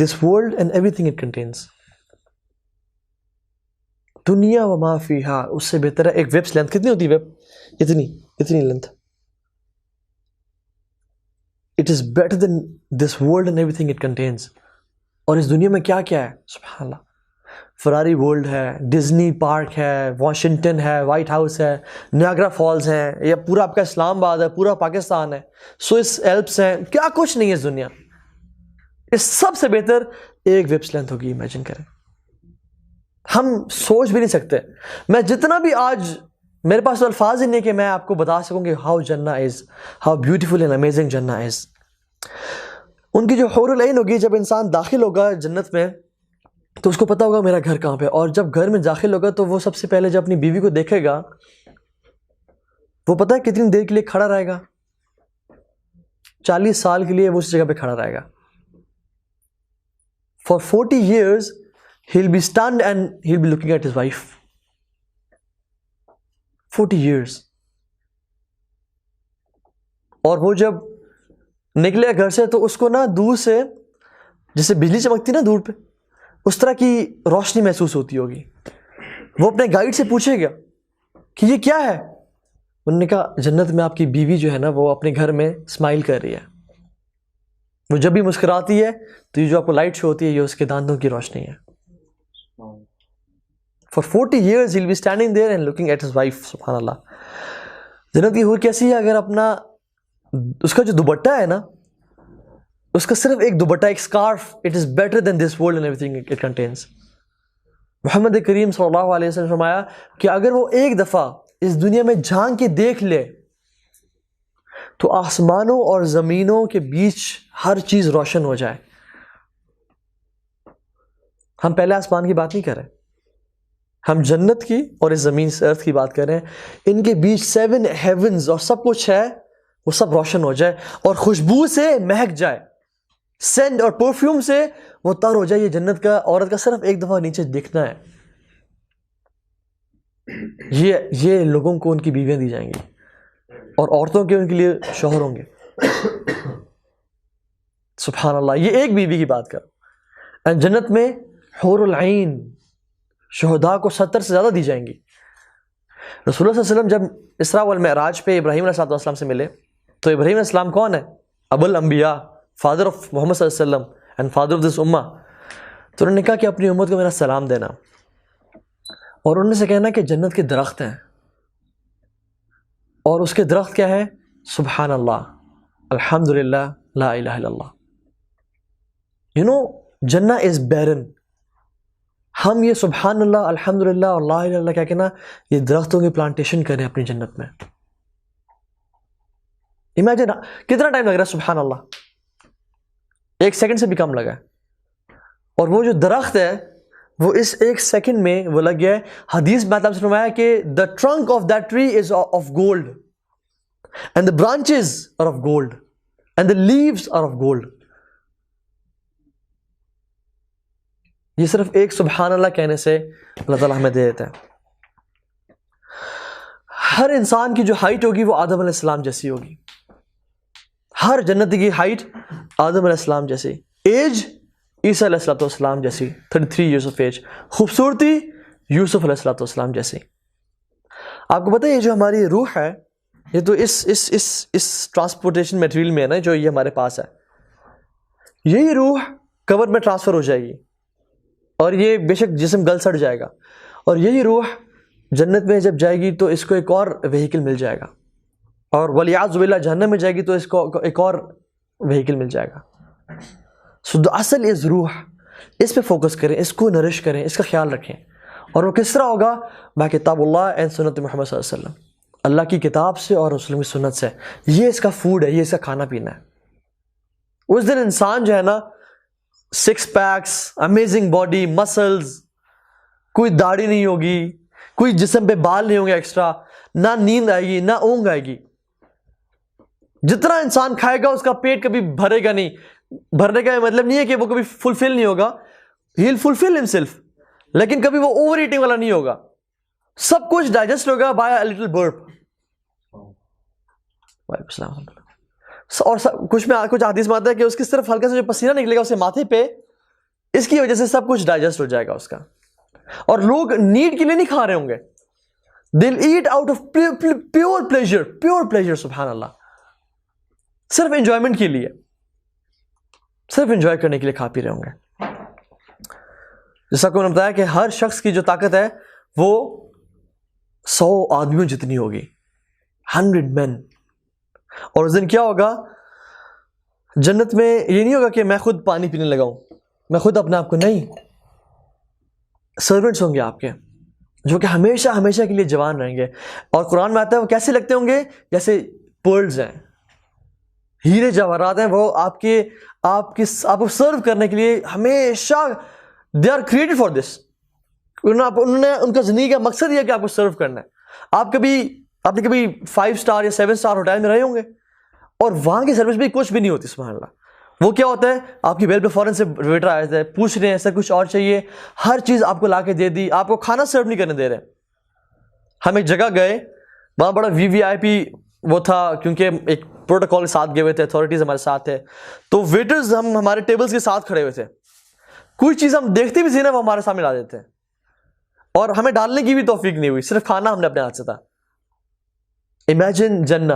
Speaker 1: this world and everything it contains. دنیا و ما فیہا اس سے بہتر ہے. ایک ویبس لینتھ کتنی ہوتی ہے؟ ویب اتنی length. It is better than this world and everything it contains. اور اس دنیا میں کیا کیا ہے سبحان اللہ. فراری ورلڈ ہے، ڈزنی پارک ہے، واشنگٹن ہے، وائٹ ہاؤس ہے، نیاگرا فالز ہیں، یا پورا آپ کا اسلام آباد ہے، پورا پاکستان ہے، سوئس ایلپس ہیں، کیا کچھ نہیں ہے اس دنیا. اس سب سے بہتر ایک ویبس لینتھ ہوگی. امیجن کریں، ہم سوچ بھی نہیں سکتے. میں جتنا بھی آج میرے پاس الفاظ ہی نہیں کہ میں آپ کو بتا سکوں کہ ہاؤ جنہ از، ہاؤ بیوٹیفل اینڈ امیزنگ جنہ از. ان کی جو حور العین ہوگی، جب انسان داخل ہوگا جنت میں تو اس کو پتا ہوگا میرا گھر کہاں پہ. اور جب گھر میں داخل ہوگا تو وہ سب سے پہلے جب اپنی بیوی کو دیکھے گا، وہ پتا ہے کتنی دیر کے لیے کھڑا رہے گا؟ 40 سال کے لیے وہ اس جگہ پہ کھڑا رہے گا. For 40 years he'll be stunned and he'll be looking at his wife. 40 years. اور وہ جب نکلے گھر سے تو اس کو نا دور سے جیسے بجلی چمکتی نا دور پہ، اس طرح کی روشنی محسوس ہوتی ہوگی. وہ اپنے گائیڈ سے پوچھے گا کہ یہ کیا ہے؟ انہوں نے کہا جنت میں آپ کی بیوی جو ہے نا وہ اپنے گھر میں اسمائل کر رہی ہے. وہ جب بھی مسکراتی ہے تو یہ جو آپ کو لائٹ شو ہوتی ہے یہ اس کے دانتوں کی روشنی ہے. For 40 years he'll be standing there and looking at his wife. سبحان اللہ. جنت کی حور کیسی ہے؟ اگر اپنا اس کا جو دوپٹہ ہے نا، اس کا صرف ایک دوپٹہ، ایک scarf, it is better than this world and everything it contains. محمد کریم صلی اللہ علیہ وسلم نے فرمایا کہ اگر وہ ایک دفعہ اس دنیا میں جھانک کے دیکھ لے تو آسمانوں اور زمینوں کے بیچ ہر چیز روشن ہو جائے. ہم پہلے آسمان کی بات نہیں کر رہے، ہم جنت کی اور اس زمین سے ارتھ کی بات کر رہے ہیں. ان کے بیچ 7 ہیونز اور سب کچھ ہے، وہ سب روشن ہو جائے اور خوشبو سے مہک جائے، سینٹ اور پرفیوم سے وہ تر ہو جائے. یہ جنت کا عورت کا صرف ایک دفعہ نیچے دکھنا ہے. یہ لوگوں کو ان کی بیویاں دی جائیں گی اور عورتوں کے ان کے لیے شوہر ہوں گے. سبحان اللہ. یہ ایک بیوی کی بات کر. جنت میں حور العین شہداء کو 70 سے زیادہ دی جائیں گی. رسول اللہ صلی اللہ علیہ وسلم جب اسراء والمعراج پہ ابراہیم علیہ السلام سے ملے تو ابراہیم علیہ السلام کون ہے؟ ابو الانبیاء، فادر آف محمد صلی اللہ علیہ وسلم اینڈ فادر آف دس امہ. تو انہوں نے کہا کہ اپنی امت کو میرا سلام دینا اور انہوں نے سے کہنا کہ جنت کے درخت ہیں اور اس کے درخت کیا ہے؟ سبحان اللہ، الحمدللہ، لا الہ الا اللہ. جنہ از بیرن. ہم یہ سبحان اللہ، الحمدللہ اور لا الہ الا اللہ کیا کہنا، یہ درختوں کی پلانٹیشن کریں اپنی جنت میں. امیجن کتنا ٹائم لگ رہا ہے سبحان اللہ، 1 سیکنڈ سے بھی کم لگا ہے. اور وہ جو درخت ہے وہ اس 1 سیکنڈ میں وہ لگ گیا ہے. حدیث میں آپ سے فرمایا کہ the trunk of that tree is of gold and the branches are of gold and the leaves are of gold. یہ صرف ایک سبحان اللہ کہنے سے اللہ تعالیٰ ہمیں دے دیتا ہے. ہر انسان کی جو ہائٹ ہوگی وہ آدم علیہ السلام جیسی ہوگی. ہر جنتی کی ہائٹ آدم علیہ السلام جیسی. ایج عیسیٰ علیہ السلام جیسی، 33 ایئرس آف ایج. خوبصورتی یوسف علیہ السلام جیسی. آپ کو پتہ ہے یہ جو ہماری روح ہے یہ تو اس ٹرانسپورٹیشن میٹیریل میں ہے نا جو یہ ہمارے پاس ہے. یہی روح قبر میں ٹرانسفر ہو جائے گی اور یہ بے شک جسم گل سڑ جائے گا. اور یہی روح جنت میں جب جائے گی تو اس کو ایک اور وہیکل مل جائے گا. اور ولیعاذ باللہ جہنم میں جائے گی تو اس کو ایک اور وہیکل مل جائے گا. سو اصل از روح. اس پہ فوکس کریں، اس کو نرش کریں، اس کا خیال رکھیں. اور وہ کس طرح ہوگا؟ با کتاب اللہ اینڈ سنت محمد صلی اللہ علیہ وسلم. اللہ کی کتاب سے اور رسول کی سنت سے. یہ اس کا فوڈ ہے, یہ اس کا کھانا پینا ہے. اس دن انسان جو ہے نا, 6 پیکس, امیزنگ باڈی, مسلز, کوئی داڑھی نہیں ہوگی, کوئی جسم پہ بال نہیں ہوں گے ایکسٹرا, نہ نیند آئے گی, نہ اونگ آئے گی. جتنا انسان کھائے گا اس کا پیٹ کبھی بھرے گا نہیں. بھرنے کا مطلب نہیں ہے کہ وہ کبھی فلفل نہیں ہوگا, ہی ول فلفل ہمسیلف, لیکن کبھی وہ اوور ایٹنگ والا نہیں ہوگا. سب کچھ ڈائجسٹ ہوگا بائی اے لٹل برپ. وعلیکم السلام. اور کچھ حدیث میں آتا ہے کہ اس کی صرف ہلکا سا جو پسینہ نکلے گا اسے ماتھے پہ, اس کی وجہ سے سب کچھ ڈائجسٹ ہو جائے گا اس کا. اور لوگ نیڈ کے لیے نہیں کھا رہے ہوں گے, they'll eat out of pure pleasure. سبحان اللہ. صرف انجوائمنٹ کے لیے, صرف انجوائے کرنے کے لیے کھا پی رہے ہوں گے. جیسا کہ انہوں نے بتایا کہ ہر شخص کی جو طاقت ہے وہ 100 آدمیوں جتنی ہوگی, 100 men. اور اس دن کیا ہوگا جنت میں؟ یہ نہیں ہوگا کہ میں خود پانی پینے لگاؤں, میں خود اپنے آپ کو, نہیں, سرونٹس ہوں گے آپ کے جو کہ ہمیشہ ہمیشہ کے لیے جوان رہیں گے. اور قرآن میں آتا ہے وہ کیسے لگتے ہوں گے؟ جیسے پرلز ہیں, ہیرے جواہرات ہیں. وہ آپ کو سرو کرنے کے لیے ہمیشہ, they are created for this. انہوں نے, ان کا زندگی کا مقصد یہ ہے کہ آپ کو سرو کرنا ہے. آپ نے کبھی 5 سٹار یا 7 سٹار ہوٹل میں رہے ہوں گے, اور وہاں کی سروس بھی کچھ بھی نہیں ہوتی. سبحان اللہ. وہ کیا ہوتا ہے, آپ کی بیل پہ فوراً سے ویٹر آئے تھے, پوچھ رہے ہیں سر کچھ اور چاہیے, ہر چیز آپ کو لا کے دے دی, آپ کو کھانا سرو نہیں کرنے دے رہے. ہم ایک جگہ گئے, وہاں بڑا VIP وہ تھا, کیونکہ ایک پروٹوکول کے ساتھ گئے ہوئے تھے, اتھارٹیز ہمارے ساتھ تھے, تو ویٹرز ہمارے ٹیبلز کے ساتھ کھڑے ہوئے تھے. کوئی چیز ہم دیکھتے بھی تھے نا, وہ ہمارے سامنے لا دیتے, اور ہمیں ڈالنے کی بھی توفیق نہیں ہوئی, صرف کھانا ہم نے اپنے ہاتھ سے تھا. امیجن جنہ,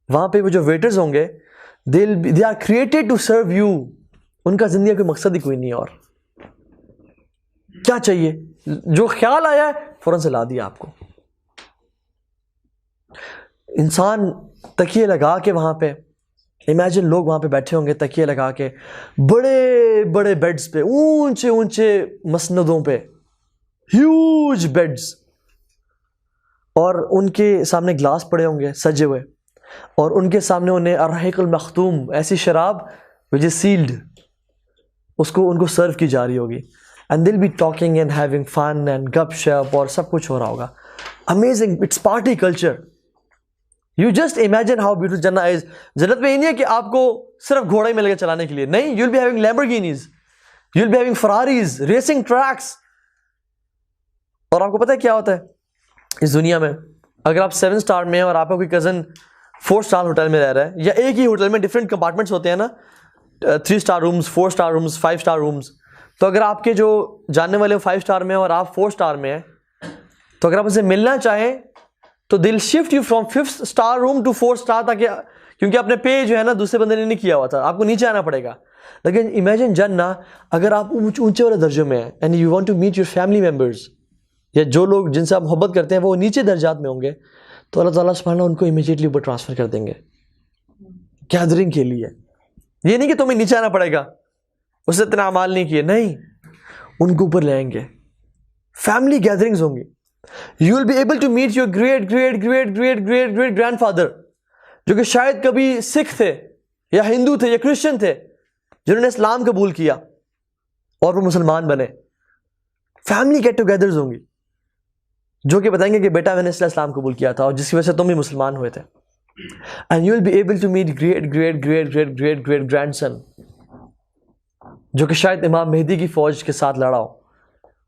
Speaker 1: وہاں پہ وہ جو ویٹرز ہوں گے, they are created to serve you. ان کا زندگی کوئی مقصد ہی کوئی نہیں, اور کیا چاہیے, جو خیال آیا ہے فوراً سے لا دیا آپ کو. انسان تکیے لگا کے وہاں پہ, امیجن لوگ وہاں پہ بیٹھے ہوں گے تکیے لگا کے, بڑے بڑے بیڈز پہ, اونچے اونچے مسندوں پہ, ہیوج بیڈز, اور ان کے سامنے گلاس پڑے ہوں گے سجے ہوئے, اور ان کے سامنے انہیں الرحیق المختوم, ایسی شراب which is sealed, اس کو ان کو سرو کی جا رہی ہوگی. and they'll be talking and having fun and گپ شپ, اور سب کچھ ہو رہا ہوگا. amazing, it's party culture. you just imagine how beautiful Jannah is. جنت میں یہ نہیں ہے کہ آپ کو صرف گھوڑے میں لے کے چلانے کے لیے, نہیں, you'll be having Lamborghinis, you'll be having Ferraris, racing tracks. اور آپ کو پتہ ہے کیا ہوتا ہے اس دنیا میں, اگر آپ 7 سٹار میں ہیں اور آپ کا کوئی کزن 4 سٹار ہوٹل میں رہ رہا ہے, یا ایک ہی ہوٹل میں ڈفرینٹ کمپارٹمنٹس ہوتے ہیں نا, 3 star rooms, 4 star rooms, 5 star rooms, تو اگر آپ کے جو جاننے والے 5 سٹار میں ہیں اور آپ 4 سٹار میں ہیں, تو اگر آپ اسے ملنا چاہیں تو they'll shift you from 5 star room to 4 star, تاکہ, کیونکہ اپنے پے جو ہے نا دوسرے بندے نے نہیں کیا ہوا تھا, آپ کو نیچے آنا پڑے گا. لیکن امیجن جنہ, اگر آپ اونچے والے درجے میں ہیں and you want to meet your family members, یا جو لوگ جن سے آپ محبت کرتے ہیں وہ نیچے درجات میں ہوں گے, تو اللہ تعالیٰ سبحانہ ان کو امیجیٹلی اوپر ٹرانسفر کر دیں گے گیدرنگ کے لیے. یہ نہیں کہ تمہیں نیچے آنا پڑے گا, اس سے اتنا اعمال نہیں کیے, نہیں, ان کو اوپر لائیں گے. فیملی گیدرنگز ہوں گی. You will be able to meet your great great great great great great grandfather, جو کہ شاید کبھی سکھ تھے یا ہندو تھے یا کرسچن تھے, جنہوں نے اسلام قبول کیا اور وہ مسلمان بنے. فیملی گیٹ ٹوگیدرز ہوں گی جو کہ بتائیں گے کہ بیٹا میں نے اسلام قبول کیا تھا, اور جس کی وجہ سے تم بھی مسلمان ہوئے تھے. And you will be able to meet great great great great great great grandson, جو کہ شاید امام مہدی کی فوج کے ساتھ لڑا ہو,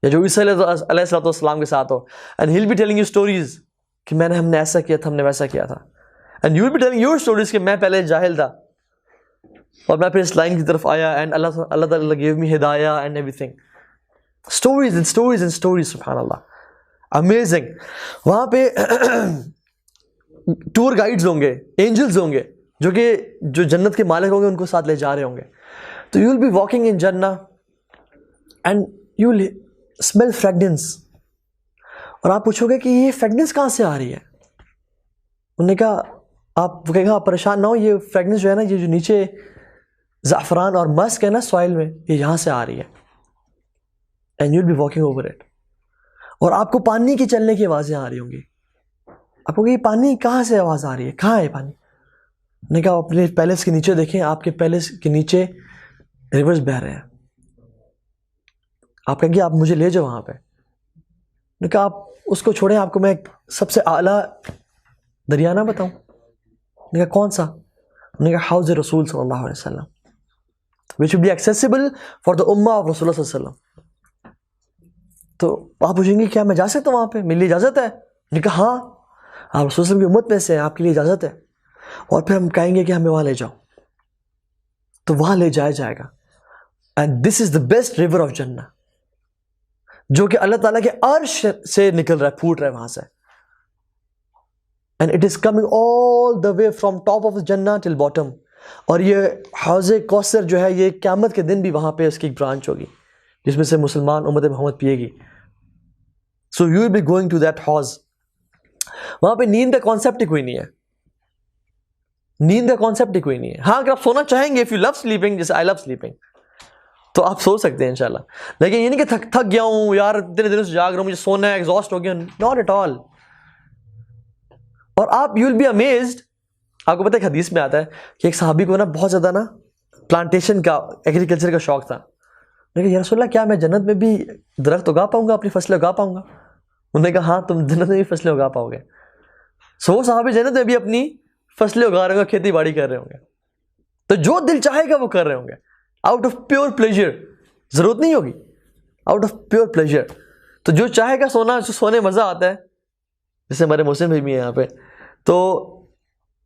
Speaker 1: یا جو عیسیٰ علیہ السلام کے ساتھ ہو. And he will be telling you stories کہ ہم نے ایسا کیا تھا, ہم نے ویسا کیا تھا. And you will be telling your stories کہ میں پہلے جاہل تھا اور میں پھر اس لائن کی طرف آیا, اینڈ اللہ تعالیٰ گیو می ہدایہ اینڈ ایوری تھنگ. Stories and stories and stories, سبحان اللہ, امیزنگ. وہاں پہ ٹور گائیڈز ہوں گے, اینجلز ہوں گے, جو جنت کے مالک ہوں گے, ان کو ساتھ لے جا رہے ہوں گے. تو you will be walking in جنہ and you will smell fragrance, اور آپ پوچھو گے کہ یہ فریگننس کہاں سے آ رہی ہے. انہوں نے کہا, آپ آپ پریشان نہ ہو, یہ فریگننس جو ہے نا, یہ جو نیچے زعفران اور مسک ہے نا سوائل میں, یہ یہاں سے آ رہی ہے. And you will be walking over it, اور آپ کو پانی کی چلنے کی آوازیں آ رہی ہوں گی. آپ کو یہ پانی کہاں سے آواز آ رہی ہے, کہاں ہے پانی؟ نے کہا اپنے پیلس کے نیچے دیکھیں, آپ کے پیلس کے نیچے ریورز بہ رہے ہیں. آپ کہیں گے آپ مجھے لے جاؤ وہاں پہ. نے کہا آپ اس کو چھوڑیں, آپ کو میں سب سے اعلیٰ دریا نہ بتاؤں؟ نے کہا کون سا؟ نے کہا حوض رسول صلی اللہ علیہ وسلم, which will be accessible for the ummah of رسول اللہ صلی اللہ علیہ وسلم. تو آپ پوچھیں گے کیا میں جا سکتا ہوں وہاں پہ, میرے لیے اجازت ہے؟ نے کہا ہاں, آپ رسول اللہ کی امت میں سے ہیں, آپ کے لیے اجازت ہے. اور پھر ہم کہیں گے کہ ہمیں وہاں لے جاؤ, تو وہاں لے جایا جائے گا. And this is the best river of Jannah, جو کہ اللہ تعالیٰ کے عرش سے نکل رہا ہے, پھوٹ رہا ہے وہاں سے. And it is coming all the way from top of جنہ ٹل باٹم. اور یہ حوض کوثر جو ہے, یہ قیامت کے دن بھی وہاں پہ اس کی ایک برانچ ہوگی جس میں سے مسلمان امت محمد پیے گی. So you will be going to that Hauz. وہاں پہ نیند کا کانسیپٹ ہی کوئی نہیں ہے, نیند کا کانسیپٹ ہی کوئی نہیں ہے. ہاں اگر آپ سونا چاہیں گے, اف یو لو سلیپنگ جیسے آئی لو سلیپنگ, تو آپ سو سکتے ہیں انشاءاللہ. لیکن یہ نہیں کہ تھک گیا ہوں یار, اتنے دنوں سے جاگ رہا ہوں, مجھے سونا ہے, ایگزاسٹ ہو گیا. Not at all. اور آپ یو ول بی امیزڈ. آپ کو پتہ ہے حدیث میں آتا ہے کہ ایک صحابی کو نا بہت زیادہ نا پلانٹیشن کا, ایگریکلچر کا شوق تھا. لیکن یا رسول اللہ کیا میں جنت میں بھی درخت اگا پاؤں گا, اپنی فصلیں اگا پاؤں گا؟ انہوں نے کہا ہاں تم جنت میں بھی فصلیں اگا پاؤ گے. سو وہ صحابی جنت میں بھی اپنی فصلیں اگا رہے ہوں گے, کھیتی باڑی کر رہے ہوں گے. تو جو دل چاہے گا وہ کر رہے ہوں گے, آؤٹ آف پیور پلیجر. ضرورت نہیں ہوگی, آؤٹ آف پیور پلیجر. تو جو چاہے گا سونا, سونے مزہ آتا ہے, جیسے ہمارے محسن بھائی بھی ہیں یہاں پہ, تو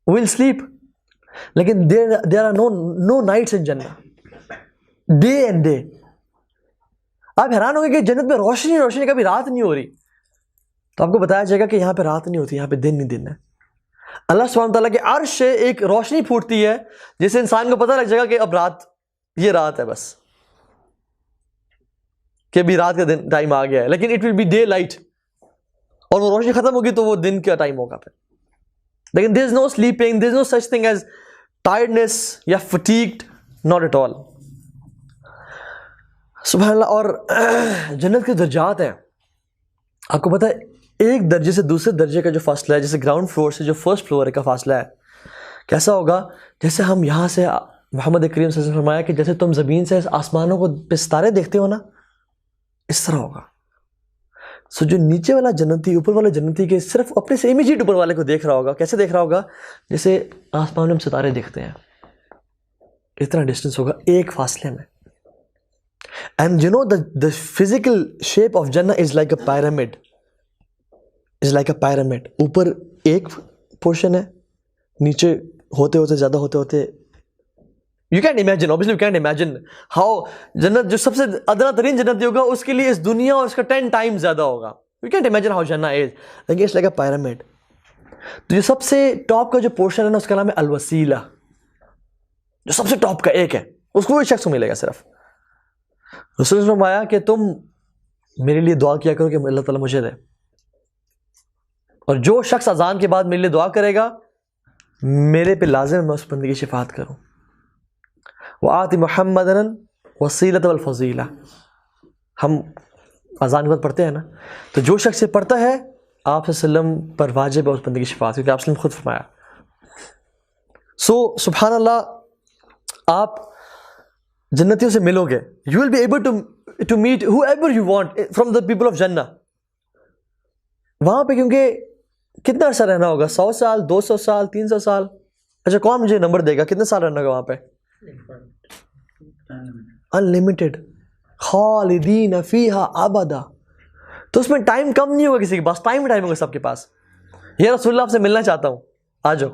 Speaker 1: ول سلیپ. لیکن دیر آر نو نائٹس ان جنہ, ڈے اینڈ ڈے. آپ حیران ہوں گے کہ جنت میں روشنی روشنی, کبھی رات نہیں ہو رہی. تو آپ کو بتایا جائے گا کہ یہاں پہ رات نہیں ہوتی, یہاں پہ دن ہی دن ہے. اللہ سبحانہ تعالیٰ کے عرش سے ایک روشنی پھوٹتی ہے جس سے انسان کو پتہ لگ جائے گا کہ اب رات, یہ رات ہے بس, کہ ابھی رات کا دن ٹائم آ گیا ہے. لیکن it will B day light, اور وہ روشنی ختم ہوگی تو وہ دن کا ٹائم ہوگا پھر. لیکن دیر از نو سلیپنگ, دیر از نو سچ تھنگ ایز ٹائرڈنیس یا فٹیگڈ, ناٹ ایٹ آل. سبحان اللہ. اور جنت کے درجات ہیں. آپ کو پتہ ہے ایک درجے سے دوسرے درجے کا جو فاصلہ ہے, جیسے گراؤنڈ فلور سے جو فرسٹ فلور کا فاصلہ ہے, کیسا ہوگا؟ جیسے ہم یہاں سے, محمد کریم صلی اللہ علیہ وسلم نے فرمایا کہ جیسے تم زمین سے آسمانوں کو پہ ستارے دیکھتے ہو نا, اس طرح ہوگا. سو جو نیچے والا جنتی, اوپر والا جنتی کے صرف اپنے سے امیجیٹ اوپر والے کو دیکھ رہا ہوگا. کیسے دیکھ رہا ہوگا؟ جیسے آسمان میں ہم ستارے دیکھتے ہیں, اتنا ڈسٹینس ہوگا ایک فاصلے میں. And you know the physical shape of Jannah is like a pyramid. is like a pyramid. اوپر ایک پورشن ہے, نیچے ہوتے ہوتے زیادہ ہوتے ہوتے, you can't imagine, obviously you can't imagine how جنت, جو سب سے ادنا ترین جنت ہوگا اس کے لیے اس دنیا اور اس کا 10 times زیادہ ہوگا. you can't imagine how Jannah is. لیکن it's like a pyramid. تو جو سب سے ٹاپ کا جو پورشن ہے نا, اس کا نام ہے الوسیلہ. جو سب سے ٹاپ کا ایک ہے, اس کو وہی شخص کو ملے گا صرف. رسول اللہ نے فرمایا کہ تم میرے لیے دعا کیا کرو کہ اللہ تعالیٰ مجھے دے, اور جو شخص اذان کے بعد میرے لیے دعا کرے گا میرے پہ لازم ہے میں اس بندے کی شفاعت کروں. وَآتِ مُحَمَّدًا وَسِيلَةً وَالْفَضِيلَةً. ہم اذان کے بعد پڑھتے ہیں نا, تو جو شخص یہ پڑھتا ہے آپ صلی اللہ علیہ وسلم پر واجب ہے اس بندے کی شفاعت, کیونکہ آپ صلی اللہ علیہ وسلم خود فرمایا. سو سبحان اللہ, آپ جنتیوں سے ملو گے. You will be able to meet whoever you want from the people of جنہ. وہاں پہ کیونکہ کتنا عرصہ رہنا ہوگا, 100 سال, 200 سال, 300 سال. اچھا کون مجھے نمبر دے گا کتنے سال رہنا ہوگا وہاں پہ؟ انلمیٹڈ, خالدین فیہا ابدا. تو اس میں ٹائم کم نہیں ہوگا کسی کے پاس, ٹائم ہوگا سب کے پاس. یا رسول اللہ آپ سے ملنا چاہتا ہوں, آ جاؤ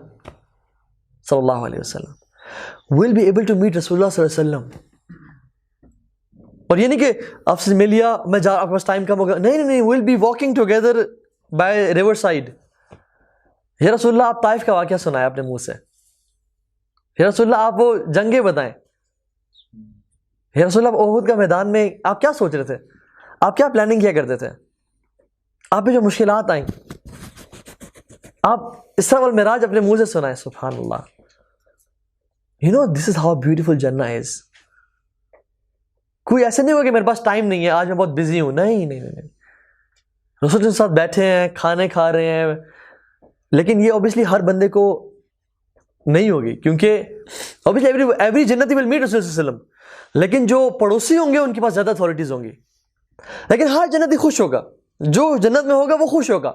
Speaker 1: صلی اللہ علیہ وسلم. We'll be able to meet رسول اللہ صلی اللہ علیہ وسلم. اور یہ نہیں کہ آپ سے مل لیا میں جا, آپ کے پاس ٹائم کم ہوگا, نہیں نہیں, we'll be walking together by river side. یا رسول اللہ آپ طائف کا واقعہ سنائے اپنے منہ سے. یا رسول اللہ آپ وہ جنگیں بتائیں. یا رسول اللہ احد کا میدان میں آپ کیا سوچ رہے تھے, آپ کیا پلاننگ کیا کرتے تھے, آپ پہ جو مشکلات آئیں آپ اسراء والمعراج اپنے منہ سے سنائیں. سبحان اللہ. You know this is how beautiful Jannah is. کوئی ایسے نہیں ہوگا کہ میرے پاس ٹائم نہیں ہے, آج میں بہت بزی ہوں. نہیں نہیں نہیں, رسول کے ساتھ بیٹھے ہیں, کھانے کھا رہے ہیں, لیکن یہ اوبیسلی ہر بندے کو نہیں ہوگی، کیونکہ اوبیسلی ایوری جنتی ول میٹ رسول صلی اللہ علیہ وسلم، لیکن جو پڑوسی ہوں گے ان کے پاس زیادہ اتھارٹیز ہوں گی. لیکن ہر جنتی خوش ہوگا، جو جنت میں ہوگا وہ خوش ہوگا.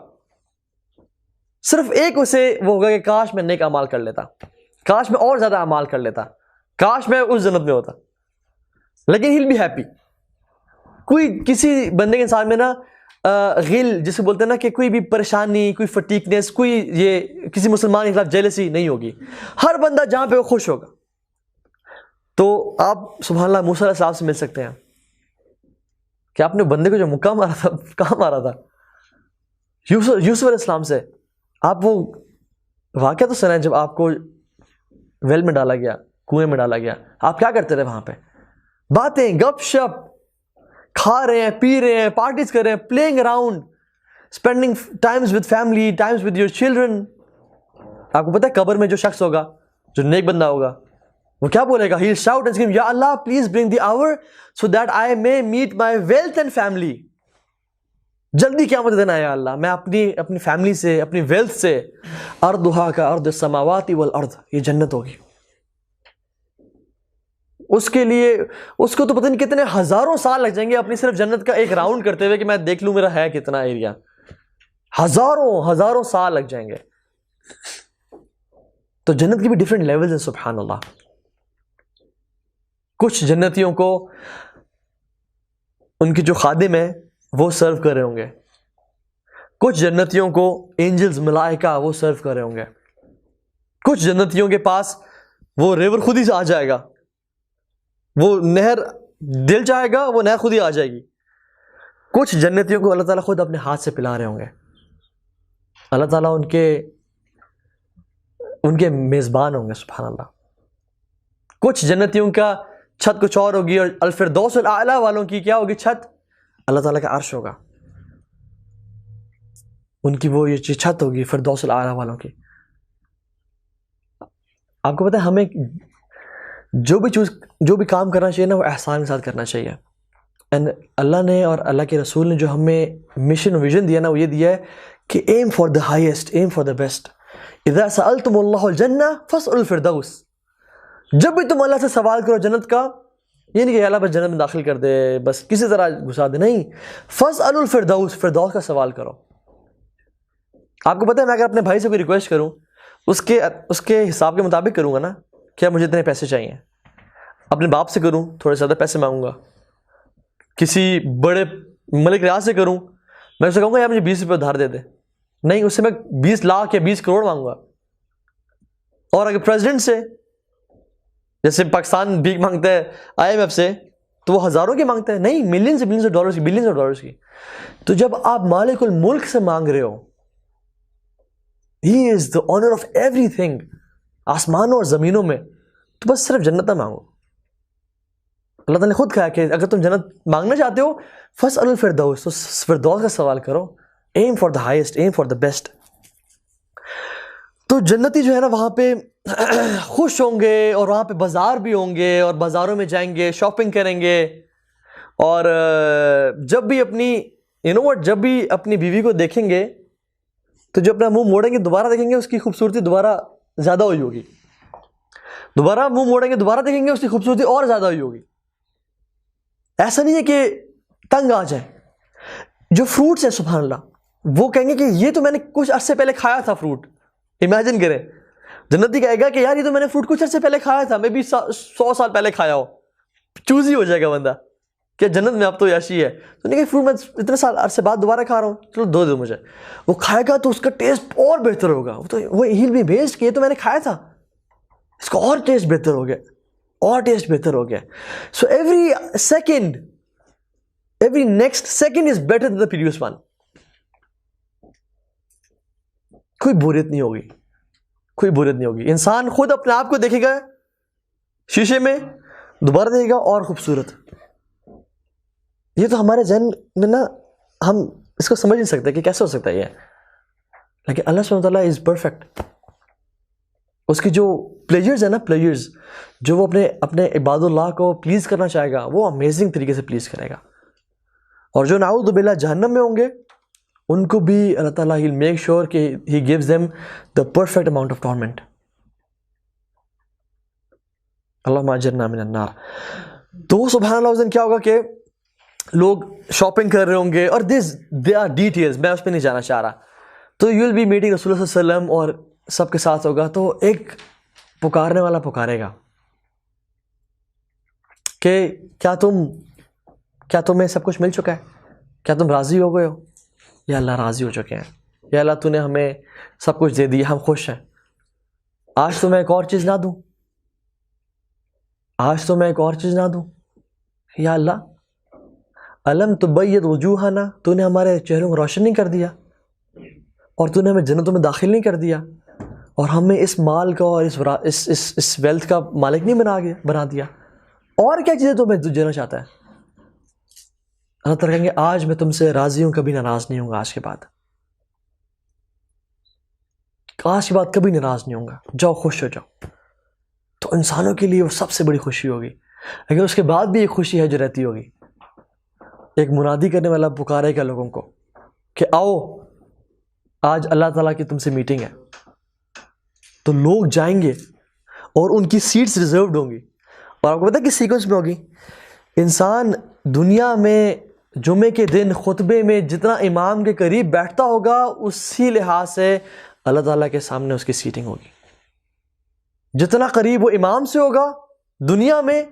Speaker 1: صرف ایک اسے وہ ہوگا کہ کاش میں نیک اعمال کر لیتا، کاش میں اور زیادہ اعمال کر لیتا، کاش میں اس جنت میں ہوتا. لیکن ہیل بی ہیپی. کوئی کسی بندے کے انسان میں نا غل جسے بولتے ہیں نا کہ کوئی بھی پریشانی، کوئی فٹیکنس، کوئی یہ کسی مسلمان کے خلاف جیلسی نہیں ہوگی. ہر بندہ جہاں پہ وہ خوش ہوگا. تو آپ سبحان اللہ موسیٰ علیہ السلام سے مل سکتے ہیں کہ آپ نے بندے کو جو مکہ مارا تھا کہاں مارا تھا؟ یوسف علیہ السلام سے. آپ وہ واقعہ تو سنیں جب آپ کو ویل میں ڈالا گیا، کنویں میں ڈالا گیا، آپ کیا کرتے رہے وہاں پہ؟ باتیں، گپ شپ، کھا رہے ہیں، پی رہے ہیں، پارٹیز کر رہے ہیں، playing around, spending Times with family, Times with your children. آپ کو پتہ ہے قبر میں جو شخص ہوگا، جو نیک بندہ ہوگا، وہ کیا بولے گا؟ He'll shout and scream, یا اللہ please bring the hour so that I may meet my wealth and family. جلدی قیامت دینا ہے یا اللہ، میں اپنی فیملی سے، اپنی ویلتھ سے، ارضھا کارض السماوات والارض، یہ جنت ہوگی. اس کے لیے اس کو تو پتہ نہیں کتنے ہزاروں سال لگ جائیں گے اپنی صرف جنت کا ایک راؤنڈ کرتے ہوئے کہ میں دیکھ لوں میرا ہے کتنا ایریا. ہزاروں سال لگ جائیں گے. تو جنت کی بھی ڈفرینٹ لیولز ہیں سبحان اللہ. کچھ جنتیوں کو ان کی جو خادم ہیں وہ سرو کر رہے ہوں گے، کچھ جنتیوں کو اینجلز ملائکہ وہ سرو کر رہے ہوں گے، کچھ جنتیوں کے پاس وہ ریور خود ہی سے آ جائے گا، وہ نہر دل چاہے گا وہ نہر خود ہی آ جائے گی. کچھ جنتیوں کو اللہ تعالیٰ خود اپنے ہاتھ سے پلا رہے ہوں گے. اللہ تعالیٰ ان کے میزبان ہوں گے سبحان اللہ. کچھ جنتیوں کا چھت کچھ اور ہوگی، اور الفردوس الاعلیٰ والوں کی کیا ہوگی چھت؟ اللہ تعالیٰ کا عرش ہوگا. ان کی وہ یہ چھت ہوگی فردوس الاعلیٰ والوں کی. آپ کو پتہ ہے ہمیں جو بھی کام کرنا چاہیے نا وہ احسان کے ساتھ کرنا چاہیے. اینڈ اللہ نے اور اللہ کے رسول نے جو ہمیں مشن و ویژن دیا نا وہ یہ دیا ہے کہ aim for the highest, aim for the best. اذا سألتم اللہ الجنہ فاسألوا الفردوس. جب بھی تم اللہ سے سوال کرو جنت کا، یہ نہیں کہ اللہ بس جنت میں داخل کر دے، بس کسی طرح گھسا دے، نہیں، فاسألوا الفردوس، فردوس کا سوال کرو. آپ کو پتہ ہے میں اگر اپنے بھائی سے کوئی ریکویسٹ کروں اس کے حساب کے مطابق کروں گا نا، کیا مجھے اتنے پیسے چاہیے. اپنے باپ سے کروں تھوڑے زیادہ پیسے مانگوں گا، کسی بڑے ملک ریاض سے کروں میں اسے کہوں گا یار مجھے 20 روپے ادھار دے دے، نہیں، اس سے میں 20 لاکھ یا 20 کروڑ مانگوں گا. اور اگر پریزیڈنٹ سے، جیسے پاکستان بھیک مانگتا ہے IMF سے، تو وہ ہزاروں کی مانگتا ہے، نہیں، ملینز آف ڈالرز کی، بلینز آف ڈالرز کی. تو جب آپ مالک الملک سے مانگ رہے ہو، ہی از دا آنر آف ایوری تھنگ، آسمانوں اور زمینوں میں، تو بس صرف جنت نہ مانگو. اللہ تعالیٰ نے خود کہا کہ اگر تم جنت مانگنا چاہتے ہو فاسألوا الفردوس، تو فردوس کا سوال کرو. aim for the highest, aim for the best. تو جنتی جو ہے نا وہاں پہ خوش ہوں گے، اور وہاں پہ بازار بھی ہوں گے، اور بازاروں میں جائیں گے، شاپنگ کریں گے. اور جب بھی جب بھی اپنی بیوی کو دیکھیں گے تو جو اپنا منہ موڑیں گے دوبارہ دیکھیں گے اس کی خوبصورتی دوبارہ زیادہ ہوئی ہوگی. دوبارہ منہ موڑیں گے دوبارہ دیکھیں گے اس کی خوبصورتی اور زیادہ ہوئی ہوگی. ایسا نہیں ہے کہ تنگ آ جائے. جو فروٹس ہیں سبحان اللہ، وہ کہیں گے کہ یہ تو میں نے کچھ عرصے پہلے کھایا تھا فروٹ. امیجن کریں، جنتی کہے گا کہ یار یہ تو میں نے فروٹ کچھ عرصے پہلے کھایا تھا، میں بھی 100 سال پہلے کھایا ہو. چوزی ہو جائے گا بندہ کہ جنت میں اب تو یاشی ہے، تو نہیں کہ فروٹ میں اتنے سال عرصے بعد دوبارہ کھا رہا ہوں، چلو دو مجھے. وہ کھائے گا تو اس کا ٹیسٹ اور بہتر ہوگا. وہ ہیل بی بیسڈ کہ یہ تو میں نے کھایا تھا، اس کا اور ٹیسٹ بہتر ہو گیا، اور ٹیسٹ بہتر ہو گیا. So every next second is better than the previous one. کوئی بوریت نہیں ہوگی، کوئی بوریت نہیں ہوگی. انسان خود اپنے آپ کو دیکھے گا شیشے میں، دوبارہ دیکھے گا اور خوبصورت. یہ تو ہمارے ذہن میں نا ہم اس کو سمجھ نہیں سکتے کہ کیسے ہو سکتا ہے یہ. لیکن اللہ سبحانہ وتعالیٰ از پرفیکٹ. اس کی جو پلیجرز ہیں نا، پلیجرز جو وہ اپنے عباد اللہ کو پلیز کرنا چاہے گا وہ امیزنگ طریقے سے پلیز کرے گا. اور جو نعوذ باللہ جہنم میں ہوں گے ان کو بھی اللہ تعالیٰ he'll make sure کہ he gives them the perfect amount of torment. اللہم اجرنا من النار. تو سبحان اللہ اس دن کیا ہوگا کہ لوگ شاپنگ کر رہے ہوں گے اور they are details, میں اس پہ نہیں جانا چاہ رہا. تو you will be meeting رسول اللہ صلی اللہ علیہ وسلم اور سب کے ساتھ ہوگا. تو ایک پکارنے والا پکارے گا کہ کیا تمہیں سب کچھ مل چکا ہے؟ کیا تم راضی ہو گئے ہو؟ یا اللہ راضی ہو چکے ہیں. یا اللہ تو نے ہمیں سب کچھ دے دیا, ہم خوش ہیں. آج تو میں ایک اور چیز نہ دوں؟ آج تو میں ایک اور چیز نہ دوں؟ یا اللہ علم تبید وجوہنا, تو نے ہمارے چہروں کو روشن نہیں کر دیا اور تو نے ہمیں جنتوں میں داخل نہیں کر دیا اور ہمیں اس مال کا اور اس ویلتھ کا مالک نہیں بنا دیا. اور کیا چیزیں تمہیں دینا چاہتا ہے؟ اللہ تعالیٰ کہیں گے آج میں تم سے راضی ہوں, کبھی ناراض نہیں ہوں گا. آج کے بعد کبھی ناراض نہیں ہوں گا. جاؤ خوش ہو جاؤ. تو انسانوں کے لیے وہ سب سے بڑی خوشی ہوگی. لیکن اس کے بعد بھی ایک خوشی ہے جو رہتی ہوگی. ایک منادی کرنے والا پکارے گا لوگوں کو کہ آؤ آج اللہ تعالیٰ کی تم سے میٹنگ ہے. تو لوگ جائیں گے اور ان کی سیٹس ریزروڈ ہوں گی. اور آپ کو پتہ ہے کس سیکوینس میں ہوگی؟ انسان دنیا میں جمعے کے دن خطبے میں جتنا امام کے قریب بیٹھتا ہوگا اسی لحاظ سے اللہ تعالیٰ کے سامنے اس کی سیٹنگ ہوگی. جتنا قریب وہ امام سے ہوگا دنیا میں,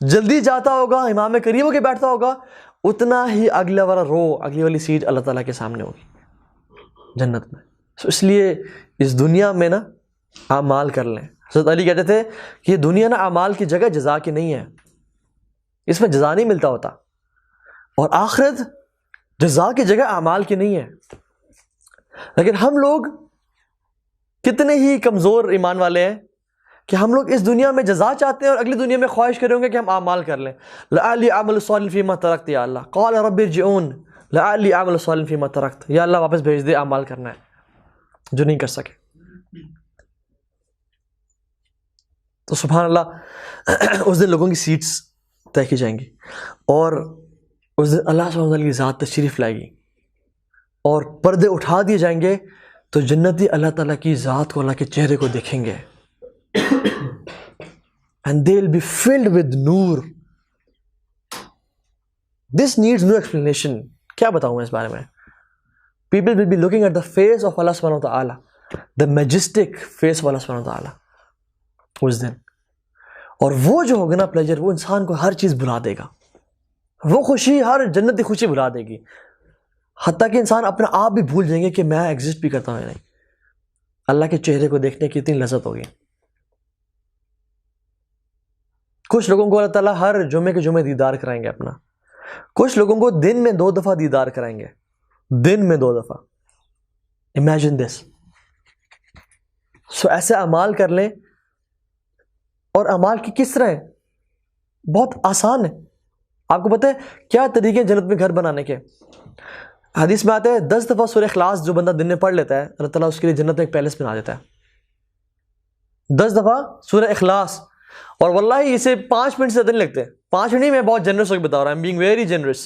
Speaker 1: جلدی جاتا ہوگا, امام میں قریب ہو کے بیٹھتا ہوگا, اتنا ہی اگلا والا اگلی والی سیٹ اللہ تعالیٰ کے سامنے ہوگی جنت میں. اس لیے اس دنیا میں نا اعمال کر لیں. حضرت علی کہتے تھے کہ یہ دنیا نا اعمال کی جگہ جزا کی نہیں ہے, اس میں جزا نہیں ملتا ہوتا, اور آخرت جزا کی جگہ اعمال کی نہیں ہے. لیکن ہم لوگ کتنے ہی کمزور ایمان والے ہیں کہ ہم لوگ اس دنیا میں جزا چاہتے ہیں اور اگلی دنیا میں خواہش کریں گے کہ ہم اعمال کر لیں. لعلی اعمل صالحا فیما ترکت یا اللہ, قال رب ارجعون لعلی اعمل صالحا فیما ترکت, یا اللہ واپس بھیج دے, اعمال کرنا ہے جو نہیں کر سکے. تو سبحان اللہ اس دن لوگوں کی سیٹس طے کی جائیں گی اور اس دن اللہ سبحانہ وتعالیٰ کی ذات تشریف لائے گی اور پردے اٹھا دیے جائیں گے. تو جنتی اللہ تعالیٰ کی ذات کو, اللہ کے چہرے کو دیکھیں گے and they'll be filled with Noor. This needs no explanation. کیا بتاؤں میں اس بارے میں؟ People will be looking at the face of Allah subhanahu wa ta'ala, the majestic face of Allah subhanahu wa ta'ala اس دن. اور وہ جو ہوگا نا پلیجر, وہ انسان کو ہر چیز بھلا دے گا. وہ خوشی, ہر جنتی خوشی بھلا دے گی, حتیٰ کہ انسان اپنا آپ بھی بھول جائیں گے کہ میں ایگزسٹ بھی کرتا ہوں یا نہیں. اللہ کے چہرے کو دیکھنے کی اتنی لذت ہوگی. کچھ لوگوں کو اللہ تعالیٰ ہر جمعے کے جمعے دیدار کرائیں گے اپنا. کچھ لوگوں کو دن میں 2 دفعہ دیدار کرائیں گے, دن میں 2 دفعہ. Imagine this. سو ایسے اعمال کر لیں. اور اعمال کی کس طرح ہے؟ بہت آسان ہے. آپ کو پتہ ہے کیا طریقے جنت میں گھر بنانے کے؟ حدیث میں آتا ہے 10 دفعہ سورہ اخلاص جو بندہ دن میں پڑھ لیتا ہے اللہ تعالیٰ اس کے لیے جنت میں ایک پیلس بنا دیتا ہے. 10 دفعہ سورہ اخلاص, اور واللہ اسے 5 منٹ سے زیادہ نہیں لگتے. 5 منٹ نہیں, میں بہت جنرس ہو کے بتا رہا ہوں, I'm being very generous.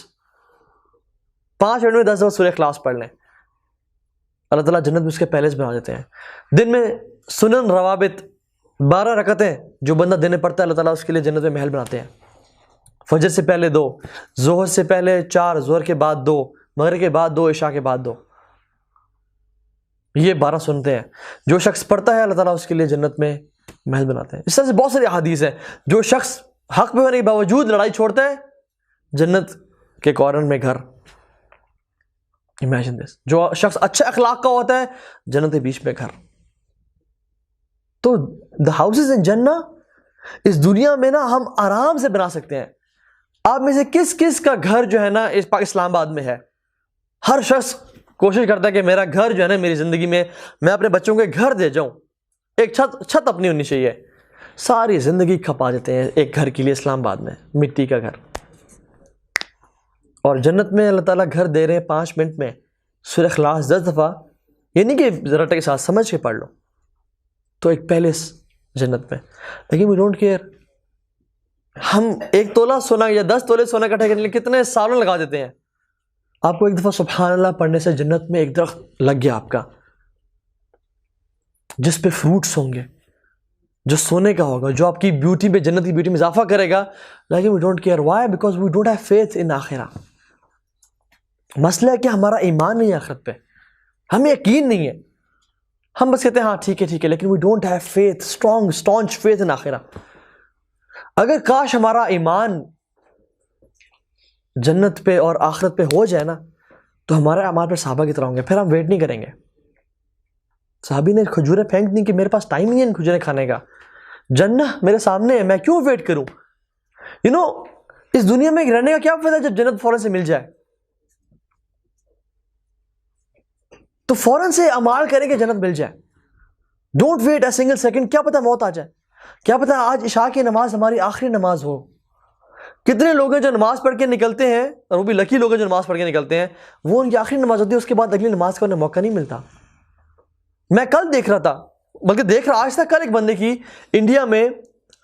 Speaker 1: 5 minute میں 10 دفعہ سورہ اخلاص پڑھ لیں, اللہ تعالیٰ جنت میں اس کے پیلس بنا دیتے ہیں. دن میں سنن روابط 12 رکعتیں جو بندہ دن میں پڑھتا ہے اللہ تعالیٰ اس کے لیے جنت میں محل بناتے ہیں. فجر سے پہلے 2, ظہر سے پہلے 4, ظہر کے بعد 2, مغرب کے بعد 2, عشاء کے بعد 2. یہ 12 سنتے ہیں. جو شخص پڑھتا ہے اللہ تعالیٰ اس کے لیے جنت میں محل بناتے ہیں. اس طرح سے بہت ساری احادیث ہیں. جو شخص حق پہ ہونے کے باوجود لڑائی چھوڑتا ہے جنت کے کارنر میں گھر. Imagine this. جو شخص اچھے اخلاق کا ہوتا ہے جنت کے بیچ میں گھر. تو the houses in Jannah اس دنیا میں نا ہم آرام سے بنا سکتے ہیں. آپ میں سے کس کس کا گھر جو ہے نا اس اسلام آباد میں ہے؟ ہر شخص کوشش کرتا ہے کہ میرا گھر جو ہے نا میری زندگی میں میں اپنے بچوں کے گھر دے جاؤں. ایک چھت اپنی ہونی چاہیے. ساری زندگی کھپا دیتے ہیں ایک گھر کے لیے اسلام آباد میں, مٹی کا گھر. اور جنت میں اللہ تعالیٰ گھر دے رہے ہیں 5 منٹ میں. سورہ اخلاص 10 دفعہ, یہ نہیں کہ ذرا کے ساتھ سمجھ کے پڑھ لو, تو ایک پیلس جنت میں. لیکن وی ڈونٹ کیئر. ہم 1 تولہ سونا یا 10 تولے سونا اکٹھا کرنے کے لیے کتنے سالوں لگا دیتے ہیں. آپ کو ایک دفعہ سبحان اللہ پڑھنے سے جنت میں ایک درخت لگ گیا آپ کا، جس پہ فروٹس ہوں گے، جو سونے کا ہوگا، جو آپ کی بیوٹی پہ، جنت کی بیوٹی میں اضافہ کرے گا. لیکن we don't care. Why? Because we don't have faith in Akhirah. مسئلہ ہے کہ ہمارا ایمان نہیں ہے آخرت پہ، ہمیں یقین نہیں ہے. ہم بس کہتے ہیں ہاں ٹھیک ہے، لیکن we don't have faith, strong faith in Akhirah. اگر کاش ہمارا ایمان جنت پہ اور آخرت پہ ہو جائے نا، تو ہمارے اعمال پہ صحابہ کی طرح ہوں گے. پھر ہم ویٹ نہیں کریں گے. صحابی نے کھجوریں پھینک دی کہ میرے پاس ٹائم نہیں ہے ان کھجوریں کھانے کا، جنت میرے سامنے ہے، میں کیوں ویٹ کروں؟ اس دنیا میں رہنے کا کیا فائدہ جب جنت فوراً سے مل جائے؟ تو فوراً سے اعمال کریں کہ جنت مل جائے. Don't wait a single second. کیا پتہ موت آ جائے، کیا پتہ آج عشاء کی نماز ہماری آخری نماز ہو. کتنے لوگ ہیں جو نماز پڑھ کے نکلتے ہیں، اور وہ بھی لکی لوگ ہیں جو نماز پڑھ کے نکلتے ہیں، وہ ان کی آخری نماز ہوتی ہے، اس کے بعد اگلی نماز کا انہیں موقع نہیں ملتا. میں کل دیکھ رہا تھا، بلکہ دیکھ رہا آج تک، کل ایک بندے کی انڈیا میں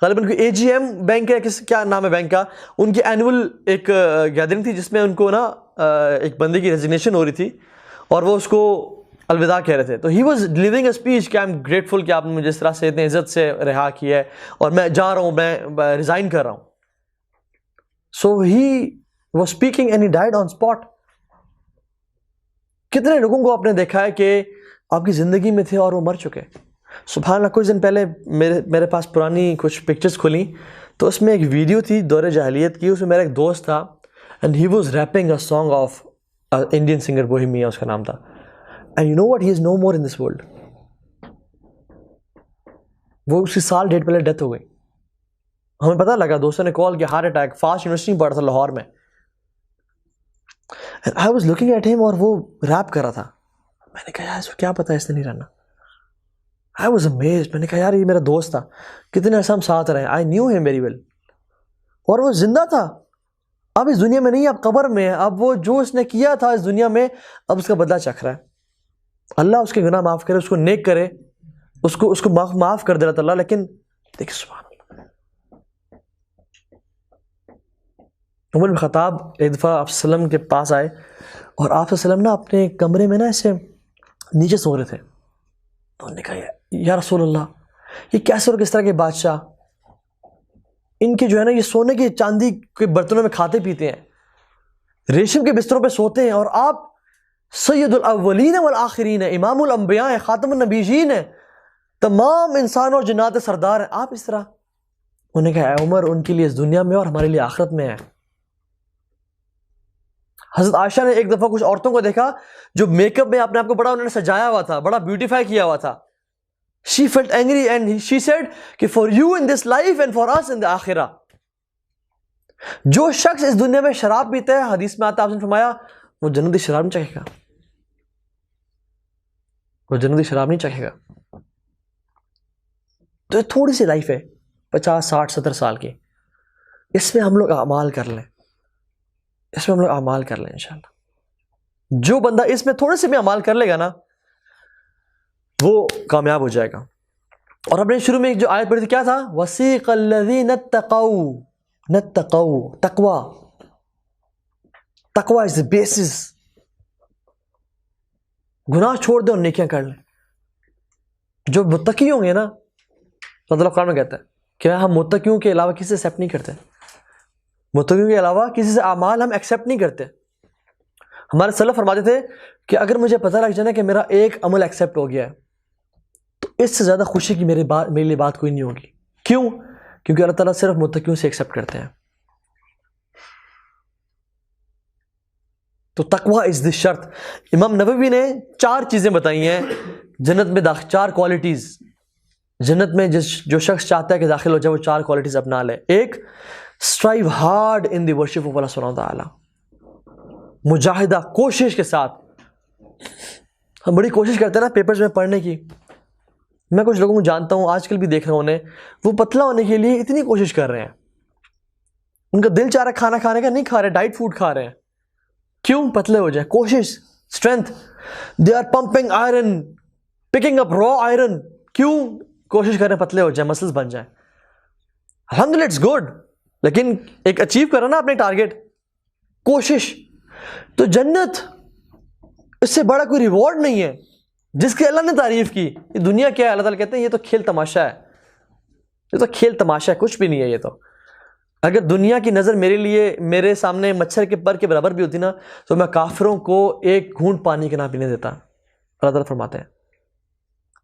Speaker 1: غالباً کوئی AGM بینک ہے، کیا نام ہے بینک کا، ان کی اینول ایک گیدرنگ تھی جس میں ان کو نا ایک بندے کی ریزگنیشن ہو رہی تھی اور وہ اس کو الوداع کہہ رہے تھے. تو he was delivering a speech کہ آئی ایم گریٹفل کہ آپ نے مجھے اس طرح سے اتنے عزت سے رہا کیا ہے اور میں جا رہا ہوں، میں ریزائن کر رہا ہوں. So he was speaking and he died on spot. کتنے لوگوں کو آپ نے دیکھا ہے کہ آپ کی زندگی میں تھے اور وہ مر چکے. سبحان اللہ. کچھ دن پہلے میرے پاس پرانی کچھ پکچرز کھلیں تو اس میں ایک ویڈیو تھی دور جاہلیت کی. اس میں میرا ایک دوست تھا and he was rapping a song of Indian singer Bohemia اس کا نام تھا. And you know what, he is no more in this world. وہ اسی سال ڈیٹ پہلے ڈیتھ ہو گئی. ہمیں پتہ لگا، دوستوں نے کال کیا، ہارٹ اٹیک. فاسٹ یونیورسٹی میں پڑھا تھا لاہور میں. آئی واز لوکنگ ایٹ ہم، اور وہ ریپ کر رہا تھا. میں نے کہا یار اس کو کیا پتا اس نے نہیں رہنا. I was amazed. میں نے کہا یار یہ میرا دوست تھا، کتنے عرصہ ہم ساتھ رہے. I knew him very well. اور وہ زندہ تھا. اب اس دنیا میں نہیں، اب قبر میں ہے. اب وہ جو اس نے کیا تھا اس دنیا میں، اب اس کا بدلہ چکھ رہا ہے. اللہ اس کے گناہ معاف کرے، اس کو نیک کرے، اس کو معاف کر دے اللہ تعالیٰ. لیکن دیکھ سبحان اللہ، عمر بن خطاب ایک دفعہ آپ صلی اللہ علیہ وسلم کے پاس آئے اور آپ صلی اللہ علیہ وسلم نا اپنے کمرے میں نا ایسے نیچے سو رہے تھے. تو انہوں نے کہا یا رسول اللہ، یہ کیسے اور کس طرح کے بادشاہ، ان کے جو ہے نا یہ سونے کی چاندی کے برتنوں میں کھاتے پیتے ہیں، ریشم کے بستروں پہ سوتے ہیں، اور آپ سید الاولین والآخرین ہیں، امام الانبیاء ہیں، خاتم النبیین ہیں، تمام انسان اور جنات سردار ہیں، آپ اس طرح. انہوں نے کہا اے عمر، ان کے لیے اس دنیا میں اور ہمارے لیے آخرت میں ہے. حضرت عائشہ نے ایک دفعہ کچھ عورتوں کو دیکھا جو میک اپ میں اپنے آپ کو بڑا انہوں نے سجایا ہوا تھا، بڑا بیوٹیفائی کیا ہوا تھا. She felt angry and she said کہ for you in this life and for us in the آخرہ. جو شخص اس دنیا میں شراب پیتا ہے، حدیث میں آتا آپ نے فرمایا وہ جنتی شراب نہیں چکھے گا، وہ جنتی شراب نہیں چکھے گا. تو یہ تھوڑی سی لائف ہے 50 60 70 سال کی، اس میں ہم لوگ اعمال کر لیں، اس میں ہم لوگ اعمال کر لیں انشاءاللہ. جو بندہ اس میں تھوڑے سے بھی اعمال کر لے گا نا وہ کامیاب ہو جائے گا. اور ہم نے شروع میں جو آیت پڑھی تھی کیا تھا؟ وَسِيقَ الَّذِينَ اتَّقَوْا. تقوی از the basis. گناہ چھوڑ دیں اور نیکیاں کر لیں. جو متقی ہوں گے نا، اللہ قرآن میں کہتا ہے کہ ہم متقیوں کے علاوہ کسی سے ایکسیپٹ نہیں کرتے، متقیوں کے علاوہ کسی سے اعمال ہم ایکسیپٹ نہیں کرتے. ہمارے سلف فرماتے تھے کہ اگر مجھے پتہ لگ جائے نا کہ میرا ایک عمل ایکسیپٹ ہو گیا ہے تو اس سے زیادہ خوشی کی میرے لیے بات کوئی نہیں ہوگی. کیوں؟ کیونکہ اللہ تعالیٰ صرف متقیوں سے ایکسیپٹ کرتے ہیں. تو تقوی از دی شرط. امام نووی نے 4 چیزیں بتائی ہیں جنت میں 4 کوالٹیز جنت میں جو شخص چاہتا ہے کہ داخل ہو جائے وہ 4 کوالٹیز اپنا لے. ایک، strive hard in the worship of Allah سبحانہ وتعالی. مجاہدہ، کوشش کے ساتھ. ہم بڑی کوشش کرتے ہیں نا پیپرز میں پڑھنے کی. میں کچھ لوگوں کو جانتا ہوں آج کل بھی دیکھ رہا ہوں انہیں، وہ پتلا ہونے کے لیے اتنی کوشش کر رہے ہیں، ان کا دل چاہ رہا ہے کھانا کھانے کا، نہیں کھا رہے، ڈائٹ فوڈ کھا رہے ہیں. کیوں؟ پتلے ہو جائیں. کوشش، strength. They are pumping iron, picking up raw iron. کیوں؟ کوشش کریں پتلے ہو جائیں، مسلز بن جائیں. الحمدللہ اٹس گڈ، لیکن ایک اچیو کرو نا اپنے ٹارگیٹ. کوشش. تو جنت اس سے بڑا کوئی ریوارڈ نہیں ہے جس کی اللہ نے تعریف کی. یہ دنیا کیا ہے؟ اللہ تعالیٰ کہتے ہیں یہ تو کھیل تماشا ہے, یہ تو کھیل تماشا ہے, کچھ بھی نہیں ہے یہ تو. اگر دنیا کی نظر میرے لیے میرے سامنے مچھر کے پر کے برابر بھی ہوتی نا تو میں کافروں کو ایک گھونٹ پانی کے نہ پینے دیتا. اللہ تعالیٰ فرماتے ہیں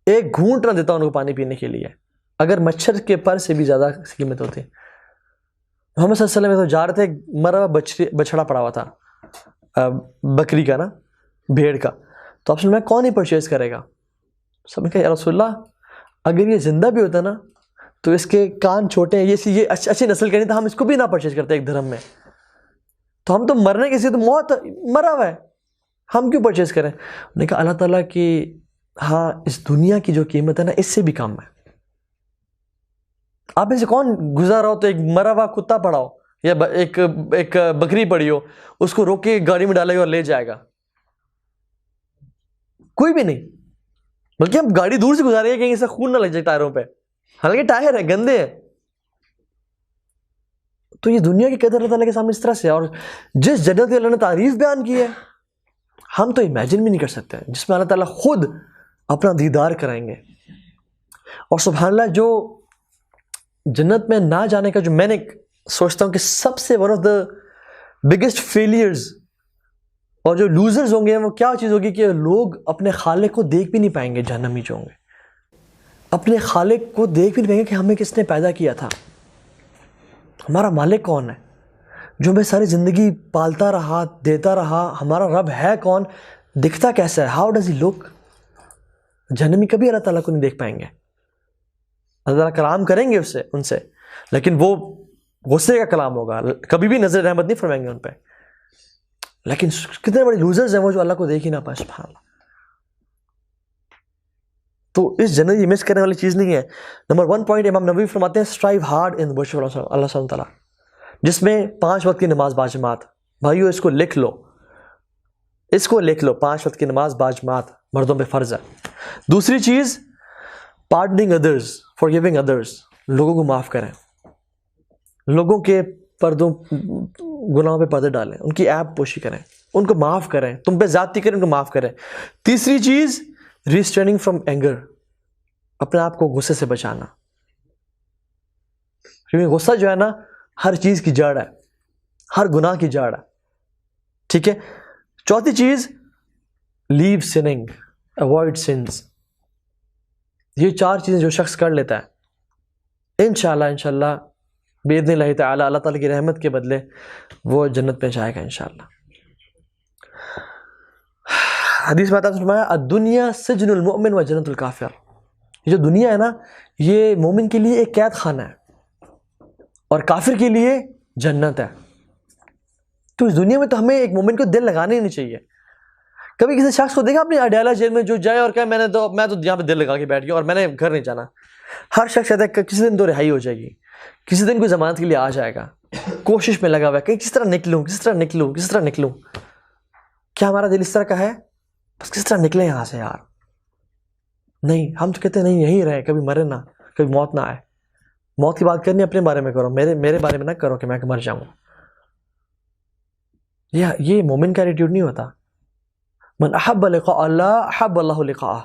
Speaker 1: ایک گھونٹ نہ دیتا ان کو پانی پینے کے لیے اگر مچھر کے پر سے بھی زیادہ قیمت ہوتی. محمد صلی اللہ علیہ وسلم تو جا رہے تھے, مرا ہوا بچڑا پڑا ہوا تھا بکری کا نا, بھیڑ کا. تو آپ سے میں کون ہی پرچیز کرے گا؟ سب نے کہا یا رسول اللہ اگر یہ زندہ بھی ہوتا نا تو اس کے کان چھوٹے ہیں, یہ اچھی نسل کے نہیں, تو ہم اس کو بھی نہ پرچیز کرتے ایک درہم میں. تو ہم تو مرنے کسی تو موت مرا ہوا ہے, ہم کیوں پرچیز کریں؟ انہوں نے کہا اللہ تعالیٰ کی ہاں اس دنیا کی جو قیمت ہے نا اس سے بھی کم ہے. آپ میں سے کون گزارا ہو تو ایک مرا ہوا کتا پڑا ہو یا ایک بکری پڑی ہو, اس کو روک کے گاڑی میں ڈالے گا اور لے جائے گا؟ کوئی بھی نہیں. بلکہ ہم گاڑی دور سے گزارے کہیں اسے خون نہ لگ جائے ٹائروں پہ, حالانکہ ٹائر ہے گندے ہیں. تو یہ دنیا کی قدر اللہ تعالیٰ کے سامنے اس طرح سے, اور جس جنت کی اللہ نے تعریف بیان کی ہے ہم تو امیجن بھی نہیں کر سکتے, جس میں اللہ تعالیٰ خود اپنا دیدار کرائیں گے. اور سبحان اللہ جو جنت میں نہ جانے کا جو میں نے سوچتا ہوں کہ سب سے one of the biggest failures اور جو لوزرز ہوں گے وہ کیا چیز ہوگی کہ لوگ اپنے خالق کو دیکھ بھی نہیں پائیں گے. جہنمی جو ہوں گے اپنے خالق کو دیکھ بھی نہیں پائیں گے کہ ہمیں کس نے پیدا کیا تھا, ہمارا مالک کون ہے جو ہمیں ساری زندگی پالتا رہا دیتا رہا, ہمارا رب ہے کون, دکھتا کیسا ہے, ہاؤ ڈز ہی لک. جہنمی کبھی اللہ تعالیٰ کو نہیں دیکھ پائیں گے. اللہ تعالیٰ کلام کریں گے ان سے لیکن وہ غصے کا کلام ہوگا, کبھی بھی نظر رحمت نہیں فرمائیں گے ان پہ. لیکن کتنے بڑے لوزرز ہیں وہ جو اللہ کو دیکھ ہی نہ پائے. سبحان اللہ. تو اس جنت یہ مس کرنے والی چیز نہیں ہے. نمبر 1 پوائنٹ امام نووی فرماتے ہیں اسٹرائیو ہارڈ ان ورشپ اللہ سبحانہ وتعالیٰ, جس میں 5 وقت کی نماز باجماعت. بھائیو اس کو لکھ لو, اس کو لکھ لو, 5 وقت کی نماز باجماعت مردوں پہ فرض ہے. دوسری چیز پارڈننگ ادرز, فارگیونگ ادرز, لوگوں کو معاف کریں, لوگوں کے پردوں گناہوں پہ پردے ڈالیں, ان کی عیب پوشی کریں, ان کو معاف کریں, تم پہ زیادتی کریں ان کو معاف کریں. تیسری چیز ریسٹریننگ فرام اینگر, اپنے آپ کو غصے سے بچانا, کیونکہ غصہ جو ہے نا ہر چیز کی جڑ ہے, ہر گناہ کی جڑ ہے. ٹھیک ہے. چوتھی چیز لیو سننگ, اوائڈ سنس. یہ 4 چیزیں جو شخص کر لیتا ہے انشاءاللہ باذن اللہ تعالی اللہ تعالیٰ کی رحمت کے بدلے وہ جنت میں جائے گا انشاءاللہ. حدیث میں آتا ہے فرمایا الدنیا سجن المؤمن و جنت الکافر. یہ جو دنیا ہے نا یہ مومن کے لیے ایک قید خانہ ہے اور کافر کے لیے جنت ہے. تو اس دنیا میں تو ہمیں ایک مومن کو دل لگانے ہی نہیں چاہیے. کبھی کسی شخص کو دیکھا اپنی اڈیالہ جیل میں جو جائے اور کہے میں تو یہاں پہ دل لگا کے بیٹھ گیا اور میں نے گھر نہیں جانا. ہر شخص کہتا ہے کہ کسی دن تو رہائی ہو جائے گی, کسی دن کوئی ضمانت کے لیے آ جائے گا, کوشش میں لگا ہوا ہے کہ کس طرح نکلوں, کس طرح نکلوں, کس طرح نکلوں. کیا ہمارا دل اس طرح کا ہے؟ بس کس طرح نکلے یہاں سے یار. نہیں, ہم تو کہتے ہیں نہیں یہیں رہے, کبھی مرے نہ, کبھی موت نہ آئے. موت کی بات کرنی اپنے بارے میں کرو, میرے بارے میں نہ کرو کہ میں مر جاؤں. یہ مومن کا ایٹیٹیوڈ نہیں ہوتا. من احب لقاء اللہ احب اللہ لقاءہ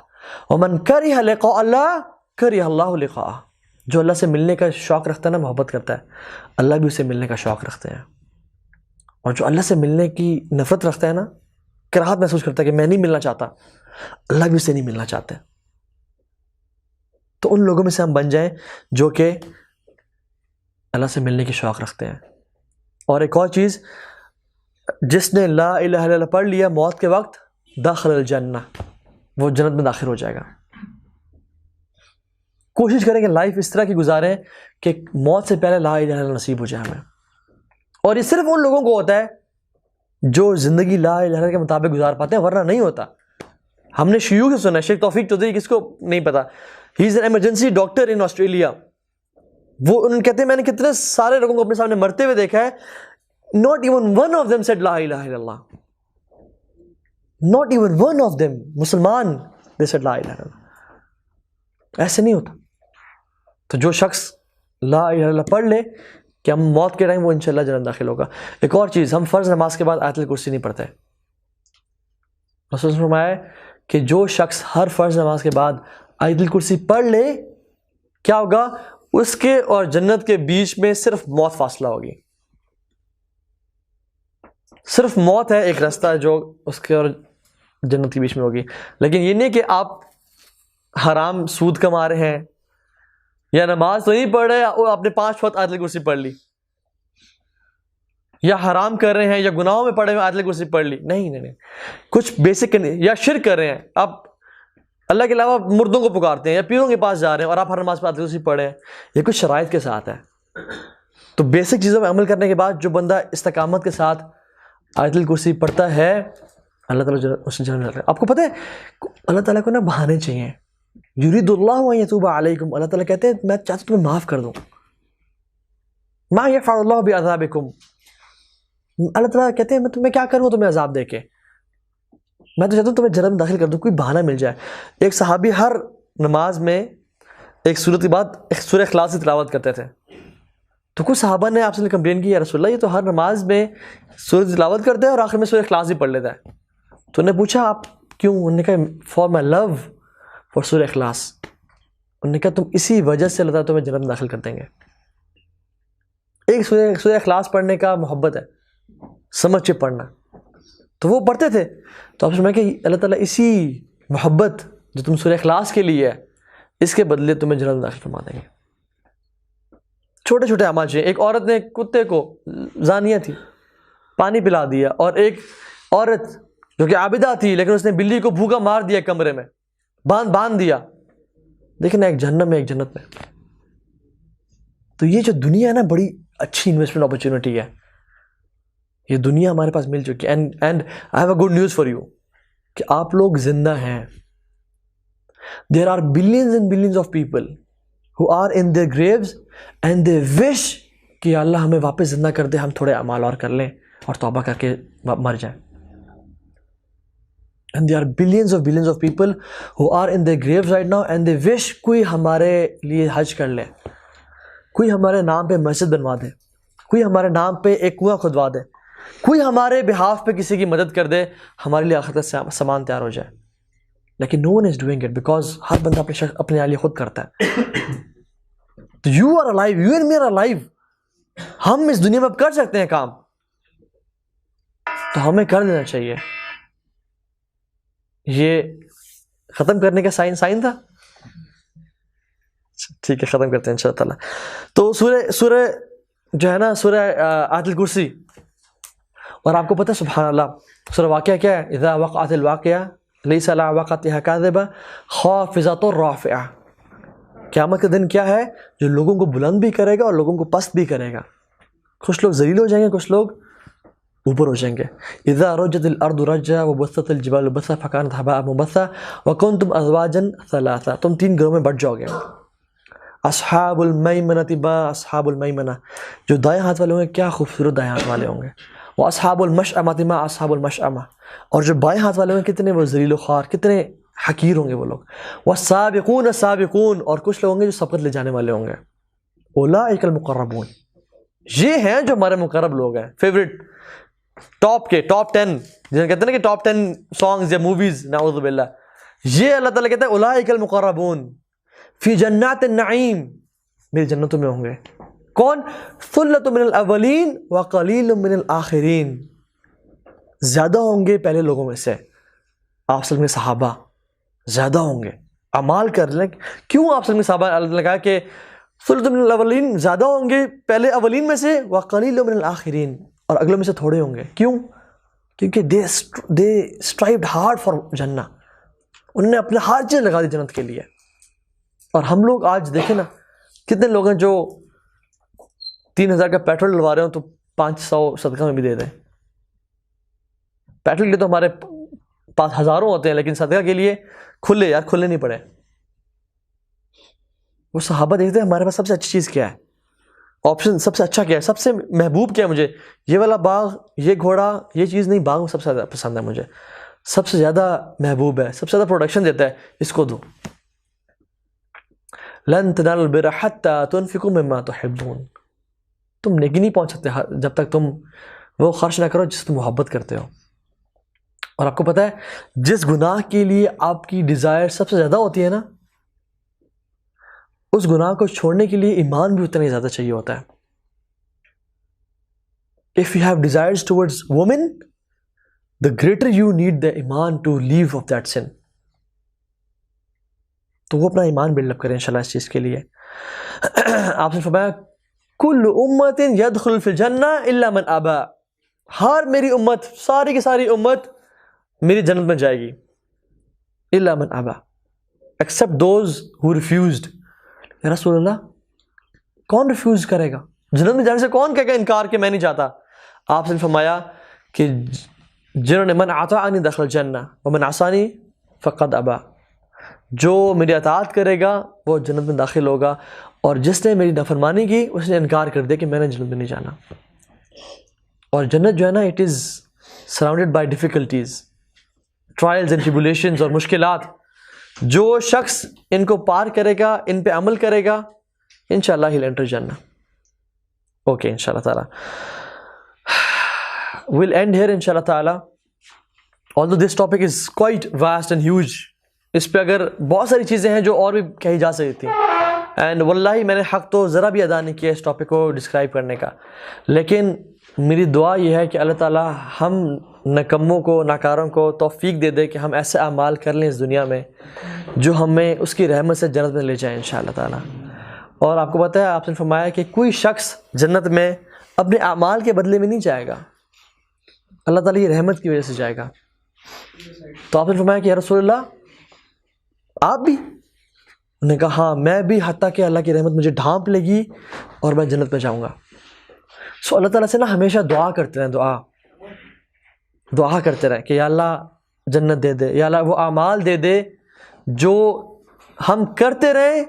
Speaker 1: ومن کرہ لقاء اللہ کرہ اللہ لقاءہ. جو اللہ سے ملنے کا شوق رکھتا ہے نا, محبت کرتا ہے, اللہ بھی اسے ملنے کا شوق رکھتے ہیں. اور جو اللہ سے ملنے کی نفرت رکھتا ہے نا, کراہت محسوس کرتا ہے کہ میں نہیں ملنا چاہتا, اللہ بھی اسے نہیں ملنا چاہتے. تو ان لوگوں میں سے ہم بن جائیں جو کہ اللہ سے ملنے کی شوق رکھتے ہیں. اور ایک اور چیز, جس نے لا الہ الا اللہ پڑھ لیا موت کے وقت داخل الجنہ, وہ جنت میں داخل ہو جائے گا. کوشش کریں کہ لائف اس طرح کی گزاریں کہ موت سے پہلے لا الہ الا اللہ نصیب ہو جائے ہمیں. اور یہ صرف ان لوگوں کو ہوتا ہے جو زندگی لا الہ الا اللہ کے مطابق گزار پاتے ہیں, ورنہ نہیں ہوتا. ہم نے شیوخ سے سنا, شیخ توفیق چودھری, کس کو نہیں پتا, he is an emergency doctor in Australia. وہ ان کہتے ہیں میں نے کتنے سارے لوگوں کو اپنے سامنے مرتے ہوئے دیکھا ہے, not even one of them said لا الہ الا اللہ. not even one of them مسلمان they said لا الہ الا اللہ. ایسے نہیں ہوتا. تو جو شخص لا الہ الا اللہ پڑھ لے کہ ہم موت کے ٹائم وہ انشاءاللہ جنت داخل ہوگا. ایک اور چیز, ہم فرض نماز کے بعد آیت الکرسی نہیں پڑھتے. رسول نے فرمایا کہ جو شخص ہر فرض نماز کے بعد آیت الکرسی پڑھ لے, کیا ہوگا, اس کے اور جنت کے بیچ میں صرف موت فاصلہ ہوگی. صرف موت ہے ایک راستہ جو اس کے اور جنت کے بیچ میں ہوگی. لیکن یہ نہیں کہ آپ حرام سود کما رہے ہیں یا نماز تو نہیں پڑھ رہے اور آپ نے 5 وقت آیت الکرسی پڑھ لی, یا حرام کر رہے ہیں یا گناہوں میں پڑے ہوئے آیت الکرسی پڑھ لی. نہیں, کچھ بیسک, یا شرک کر رہے ہیں, آپ اللہ کے علاوہ مردوں کو پکارتے ہیں یا پیروں کے پاس جا رہے ہیں اور آپ ہر نماز پہ آیت الکرسی پڑھے ہیں. یہ کچھ شرائط کے ساتھ ہے. تو بیسک چیزوں میں عمل کرنے کے بعد جو بندہ استقامت کے ساتھ آیت الکرسی پڑھتا ہے, اللہ تعالیٰ اس سے جنت. آپ کو پتہ ہے اللہ تعالیٰ کو نا بہانے چاہیے. یرید اللہ ان یتوب علیکم, اللہ تعالیٰ کہتے ہیں میں چاہتا ہوں تمہیں معاف کر دوں. ما یفعل اللہ بعذابکم, اللہ تعالیٰ کہتے ہیں میں تمہیں کیا کروں تمہیں عذاب دے کے, میں تو چاہتا ہوں تمہیں جنت میں داخل کر دوں, کوئی بہانہ مل جائے. ایک صحابی ہر نماز میں ایک سورت کے بعد ایک سورہ اخلاص کی تلاوت کرتے تھے. تو کچھ صحابہ نے آپ سے کمپلین کی, یا رسول اللہ یہ تو ہر نماز میں سورت کی تلاوت کرتے ہیں اور آخر میں سورہ اخلاص ہی پڑھ لیتا ہے. تو انہوں نے پوچھا آپ کیوں؟ انہوں نے کہا فار مائی لو فار سورہ اخلاص. انہوں نے کہا تم اسی وجہ سے اللہ تعالیٰ تمہیں جنت میں داخل کر دیں گے. ایک سورہ اخلاص پڑھنے کا محبت ہے, سمجھ کے پڑھنا. تو وہ پڑھتے تھے. تو آپ سمجھیں کہ اللہ تعالیٰ اسی محبت جو تم سورہ اخلاص کے لیے ہے, اس کے بدلے تمہیں جنت میں داخل فرما دیں گے. چھوٹے چھوٹے اعمال چاہیے. ایک عورت نے کتے کو, زانیہ تھی, پانی پلا دیا, اور ایک عورت جو کہ عابدہ تھی لیکن اس نے بلی کو بھوکا مار دیا کمرے میں, باندھ دیا. دیکھیں نا, ایک جہنم میں ایک جنت میں. تو یہ جو دنیا ہے نا, بڑی اچھی انویسٹمنٹ اپرچونٹی ہے. یہ دنیا ہمارے پاس مل چکی ہے. And I have a good news for you کہ آپ لوگ زندہ ہیں. There are billions and billions of people who are in their graves and they wish کہ اللہ ہمیں واپس زندہ کر دے, ہم تھوڑے اعمال اور کر لیں اور توبہ کر کے مر جائیں. And there are billions of people who are in their graves right now and they wish کوئی ہمارے لیے حج کر لے, کوئی ہمارے نام پہ مسجد بنوا دے, کوئی ہمارے نام پہ ایک کنواں کھدوا دے, کوئی ہمارے بہاف پہ کسی کی مدد کر دے, ہمارے لیے آخرت کا سامان تیار ہو جائے. لیکن no one is doing it because ہر بندہ اپنے لیے خود کرتا ہے. تو you are alive, you and me are alive. ہم اس دنیا میں اب کر سکتے ہیں کام, تو ہمیں کر دینا چاہیے. یہ ختم کرنے کا سائن تھا. ٹھیک ہے, ختم کرتے ہیں انشاءاللہ تعالیٰ. تو سورہ جو ہے نا, سورہ آیت الکرسی, اور آپ کو پتہ سبحان اللہ سورہ واقعہ کیا ہے؟ اذا وقعت الواقعہ لیس علی وقعتها کاذبہ خافضۃ رافعہ. قیامت کا دن کیا ہے جو لوگوں کو بلند بھی کرے گا اور لوگوں کو پست بھی کرے گا. کچھ لوگ ذلیل ہو جائیں گے, کچھ لوگ اوپر ہو جائیں گے. اذا رجت الارض رجا وبست الجبال بسا فکانت هباء منبثا وکنتم ازواجا ثلاثا. تم 3 گروہ میں بٹ جاؤ گے. اصحاب المیمنۃ با اصحاب المیمنہ, جو دائیں ہاتھ والے ہوں گے کیا خوبصورت دائیں ہاتھ والے ہوں گے. واصحاب المشأمۃ ما اصحاب المشأمہ, اور جو بائیں ہاتھ والے ہوں گے کتنے وہ ذلیل و خوار, کتنے حقیر ہوں گے وہ لوگ. والسابقون السابقون, اور کچھ لوگ ہوں گے جو سبقت لے جانے والے ہوں گے. اولئک المقربون, یہ ہیں جو ہمارے مقرب لوگ ہیں, فیوریٹ ٹاپ 10, جنہیں کہتے ہیں نا کہ ٹاپ 10 سانگز یا موویز, نعوذ باللہ. یہ اللہ تعالیٰ کہتا ہے اولئک المقربون فی جنات النعیم, میری جنتوں میں ہوں گے. کون؟ ثلۃ من الاولین وقلیل من الاخرین, زیادہ ہوں گے پہلے لوگوں میں سے. آپ صلی اللہ علیہ وسلم صحابہ زیادہ ہوں گے, اعمال کر لیں. کیوں آپ صلی اللہ علیہ وسلم صحابہ اللہ نے کہا کہ ثلۃ من الاولین, زیادہ ہوں گے پہلے اولین میں سے, وقلیل من الاخرین, اور اگلوں میں سے تھوڑے ہوں گے. کیوں؟ کیونکہ دے اسٹرائیوڈ ہارڈ فار جنہ, انہوں نے اپنے ہر چیز لگا دی جنت کے لیے. اور ہم لوگ آج دیکھیں نا, کتنے لوگ ہیں جو 3000 کا پیٹرول ڈلوا رہے ہوں تو 500 صدقہ میں بھی دے دیں. پیٹرول کے تو ہمارے پاس ہزاروں ہوتے ہیں, لیکن صدقہ کے لیے کھلے نہیں پڑے. وہ صحابہ دیکھتے ہیں ہمارے پاس سب سے اچھی چیز کیا ہے, آپشن سب سے اچھا کیا ہے, سب سے محبوب کیا ہے مجھے, یہ والا باغ, یہ گھوڑا, یہ چیز نہیں, باغ سب سے زیادہ پسند ہے مجھے, سب سے زیادہ محبوب ہے, سب سے زیادہ پروڈکشن دیتا ہے, اس کو دو. لن تنالوا البر حتى تنفقوا مما تحبون. تم نیکی نہیں پہنچ سکتے جب تک تم وہ خرچ نہ کرو جس تم محبت کرتے ہو. اور آپ کو پتہ ہے جس گناہ کے لیے آپ کی ڈیزائر سب سے زیادہ ہوتی ہے نا, اس گناہ کو چھوڑنے کے لیے ایمان بھی اتنا ہی زیادہ چاہیے ہوتا ہے. If you have desires towards women, the greater you need the iman to leave of that sin. تو وہ اپنا ایمان بلڈ اپ کریں انشاءاللہ اس چیز کے لیے. آپ نے فرمایا کل امت یدخل فی الجنہ الا من ابا, ہر میری امت, ساری کی ساری امت میری جنت میں جائے گی, الا من ابا, except those who refused. یا رسول اللہ کون ریفیوز کرے گا؟ جنت میں جانے سے کون کہے گا انکار کہ میں نہیں جاتا؟ آپ نے فرمایا کہ جنہوں نے من اطاعنی دخل الجنہ ومن عصانی فقد ابا, جو میری اطاعت کرے گا وہ جنت میں داخل ہوگا, اور جس نے میری نافرمانی کی اس نے انکار کر دیا کہ میں نے جنت میں نہیں جانا. اور جنت جو ہے نا, it is surrounded by difficulties, trials and tribulations اور مشکلات. جو شخص ان کو پار کرے گا, ان پہ عمل کرے گا, انشاءاللہ he'll enter جنہ. اوکے انشاءاللہ تعالیٰ we'll end here انشاءاللہ تعالیٰ. although this topic is quite vast and huge, اس پہ اگر بہت ساری چیزیں ہیں جو اور بھی کہی جا سکتی تھیں, اینڈ واللہ میں نے حق تو ذرا بھی ادا نہیں کیا اس ٹاپک کو ڈسکرائب کرنے کا, لیکن میری دعا یہ ہے کہ اللہ تعالیٰ ہم نکموں کو, ناکاروں کو توفیق دے دے کہ ہم ایسے اعمال کر لیں اس دنیا میں جو ہمیں اس کی رحمت سے جنت میں لے جائیں انشاءاللہ تعالیٰ. اور آپ کو پتہ ہے, آپ نے فرمایا کہ کوئی شخص جنت میں اپنے اعمال کے بدلے میں نہیں جائے گا, اللہ تعالیٰ کی رحمت کی وجہ سے جائے گا. تو آپ نے فرمایا کہ یا رسول اللہ آپ بھی؟ انہوں نے کہا ہاں میں بھی, حتیٰ کہ اللہ کی رحمت مجھے ڈھانپ لے گی اور میں جنت میں جاؤں گا. سو اللہ تعالیٰ سے نا ہمیشہ دعا کرتے رہیں, دعا کرتے رہیں کہ یا اللہ جنت دے دے, یا اللہ وہ اعمال دے دے جو ہم کرتے رہیں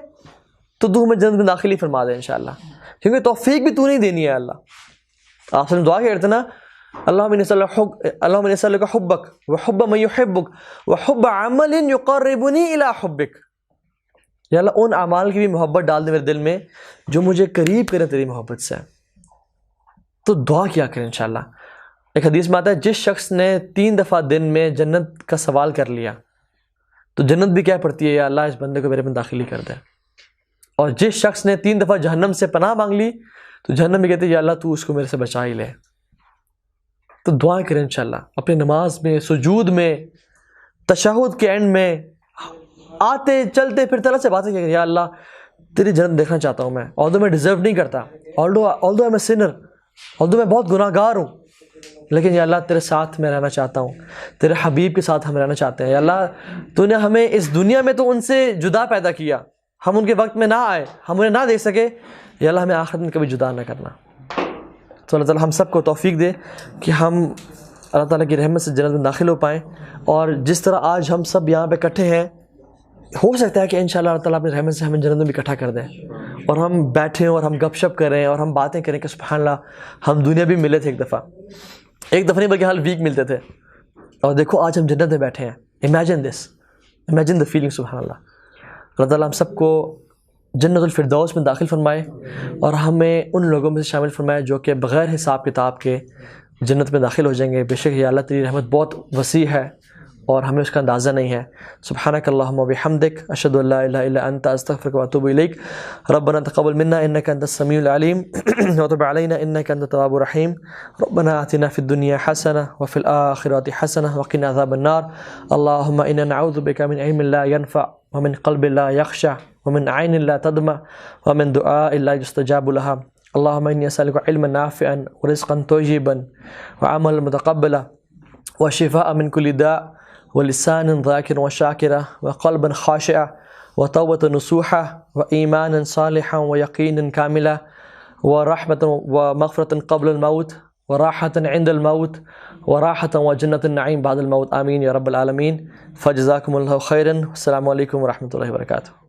Speaker 1: تو تو ہمیں جنت میں داخلی فرما دے انشاءاللہ, کیونکہ توفیق بھی تو نہیں دینی ہے اللہ. آپ سے دعا کرتے نا, اللہم نسألک حبک وحب من یحبک وحب عمل یقربنی الی حبک. یا اللہ ان اعمال کی بھی محبت ڈال دے میرے دل میں جو مجھے قریب کرے تیری محبت سے. تو دعا کیا کریں انشاءاللہ. ایک حدیث میں آتا ہے جس شخص نے 3 دفعہ دن میں جنت کا سوال کر لیا تو جنت بھی کیا پڑتی ہے, یا اللہ اس بندے کو میرے میں داخلی کر دے. اور جس شخص نے 3 دفعہ جہنم سے پناہ مانگ لی تو جہنم بھی کہتے ہیں یا اللہ تو اس کو میرے سے بچا ہی لے. تو دعا کریں انشاءاللہ اپنی نماز میں, سجود میں, تشہد کے اینڈ میں, آتے چلتے پھرتے اللہ سے باتیں کریں, یا اللہ تیری جنت دیکھنا چاہتا ہوں میں, although میں ڈیزرو نہیں کرتا, although I'm a sinner, although میں بہت گناہ گار ہوں, لیکن یا اللہ تیرے ساتھ میں رہنا چاہتا ہوں, تیرے حبیب کے ساتھ ہم رہنا چاہتے ہیں. یا اللہ تو نے ہمیں اس دنیا میں تو ان سے جدا پیدا کیا, ہم ان کے وقت میں نہ آئے, ہم انہیں نہ دیکھ سکے, یا اللہ ہمیں آخرت میں کبھی جدا نہ کرنا. تو اللہ تعالیٰ ہم سب کو توفیق دے کہ ہم اللہ تعالیٰ کی رحمت سے جنت میں داخل ہو پائیں. اور جس طرح آج ہم سب یہاں پہ اکٹھے ہیں, ہو سکتا ہے کہ انشاءاللہ اللہ تعالیٰ اپنی رحمت سے ہمیں جنت میں بھی اکٹھا کر دیں, اور ہم بیٹھیں اور ہم گپ شپ کریں اور ہم باتیں کریں کہ سبحان اللہ ہم دنیا بھی ملے تھے ایک دفعہ نہیں بلکہ ہر ویک ملتے تھے, اور دیکھو آج ہم جنت میں بیٹھے ہیں. Imagine the feeling. سبحان اللہ. اللہ تعالیٰ ہم سب کو جنت الفردوس میں داخل فرمائے اور ہمیں ان لوگوں میں سے شامل فرمائے جو کہ بغیر حساب کتاب کے جنت میں داخل ہو جائیں گے. بے شک یا اللہ تیری رحمت بہت وسیع ہے اور ہمیں اس کا اندازہ نہیں ہے. سبحانک اللہم و بحمدک, اشہد ان لا الہ الا انت, استغفرک و اتوب الیک. ربنا تقبل منا انک انت السمیع العلیم وتب علینا انک انت التواب الرحیم. ربنا آتنا فی الدنیا حسنہ وفی الآخرۃ حسنہ وقنا عذاب النار. اللہم انا نعوذ بک من علم لا ينفع ومن قلب لا يخشع ومن عین لا تدمع ومن دعاء لا يستجاب لها. اللہم انی اسألک علما نافعا ورزقا طیبا وعملا متقبلا وشفاء من كل داء ولسان ذاكرا وشاكرا وقلبا خاشعا وتوبة نصوحا وإيمانا صالحا ويقينا كاملا ورحمة ومغفرة قبل الموت وراحة عند الموت وراحة وجنة النعيم بعد الموت. آمين يا رب العالمين. فجزاكم الله خيرا. السلام عليكم ورحمة الله وبركاته.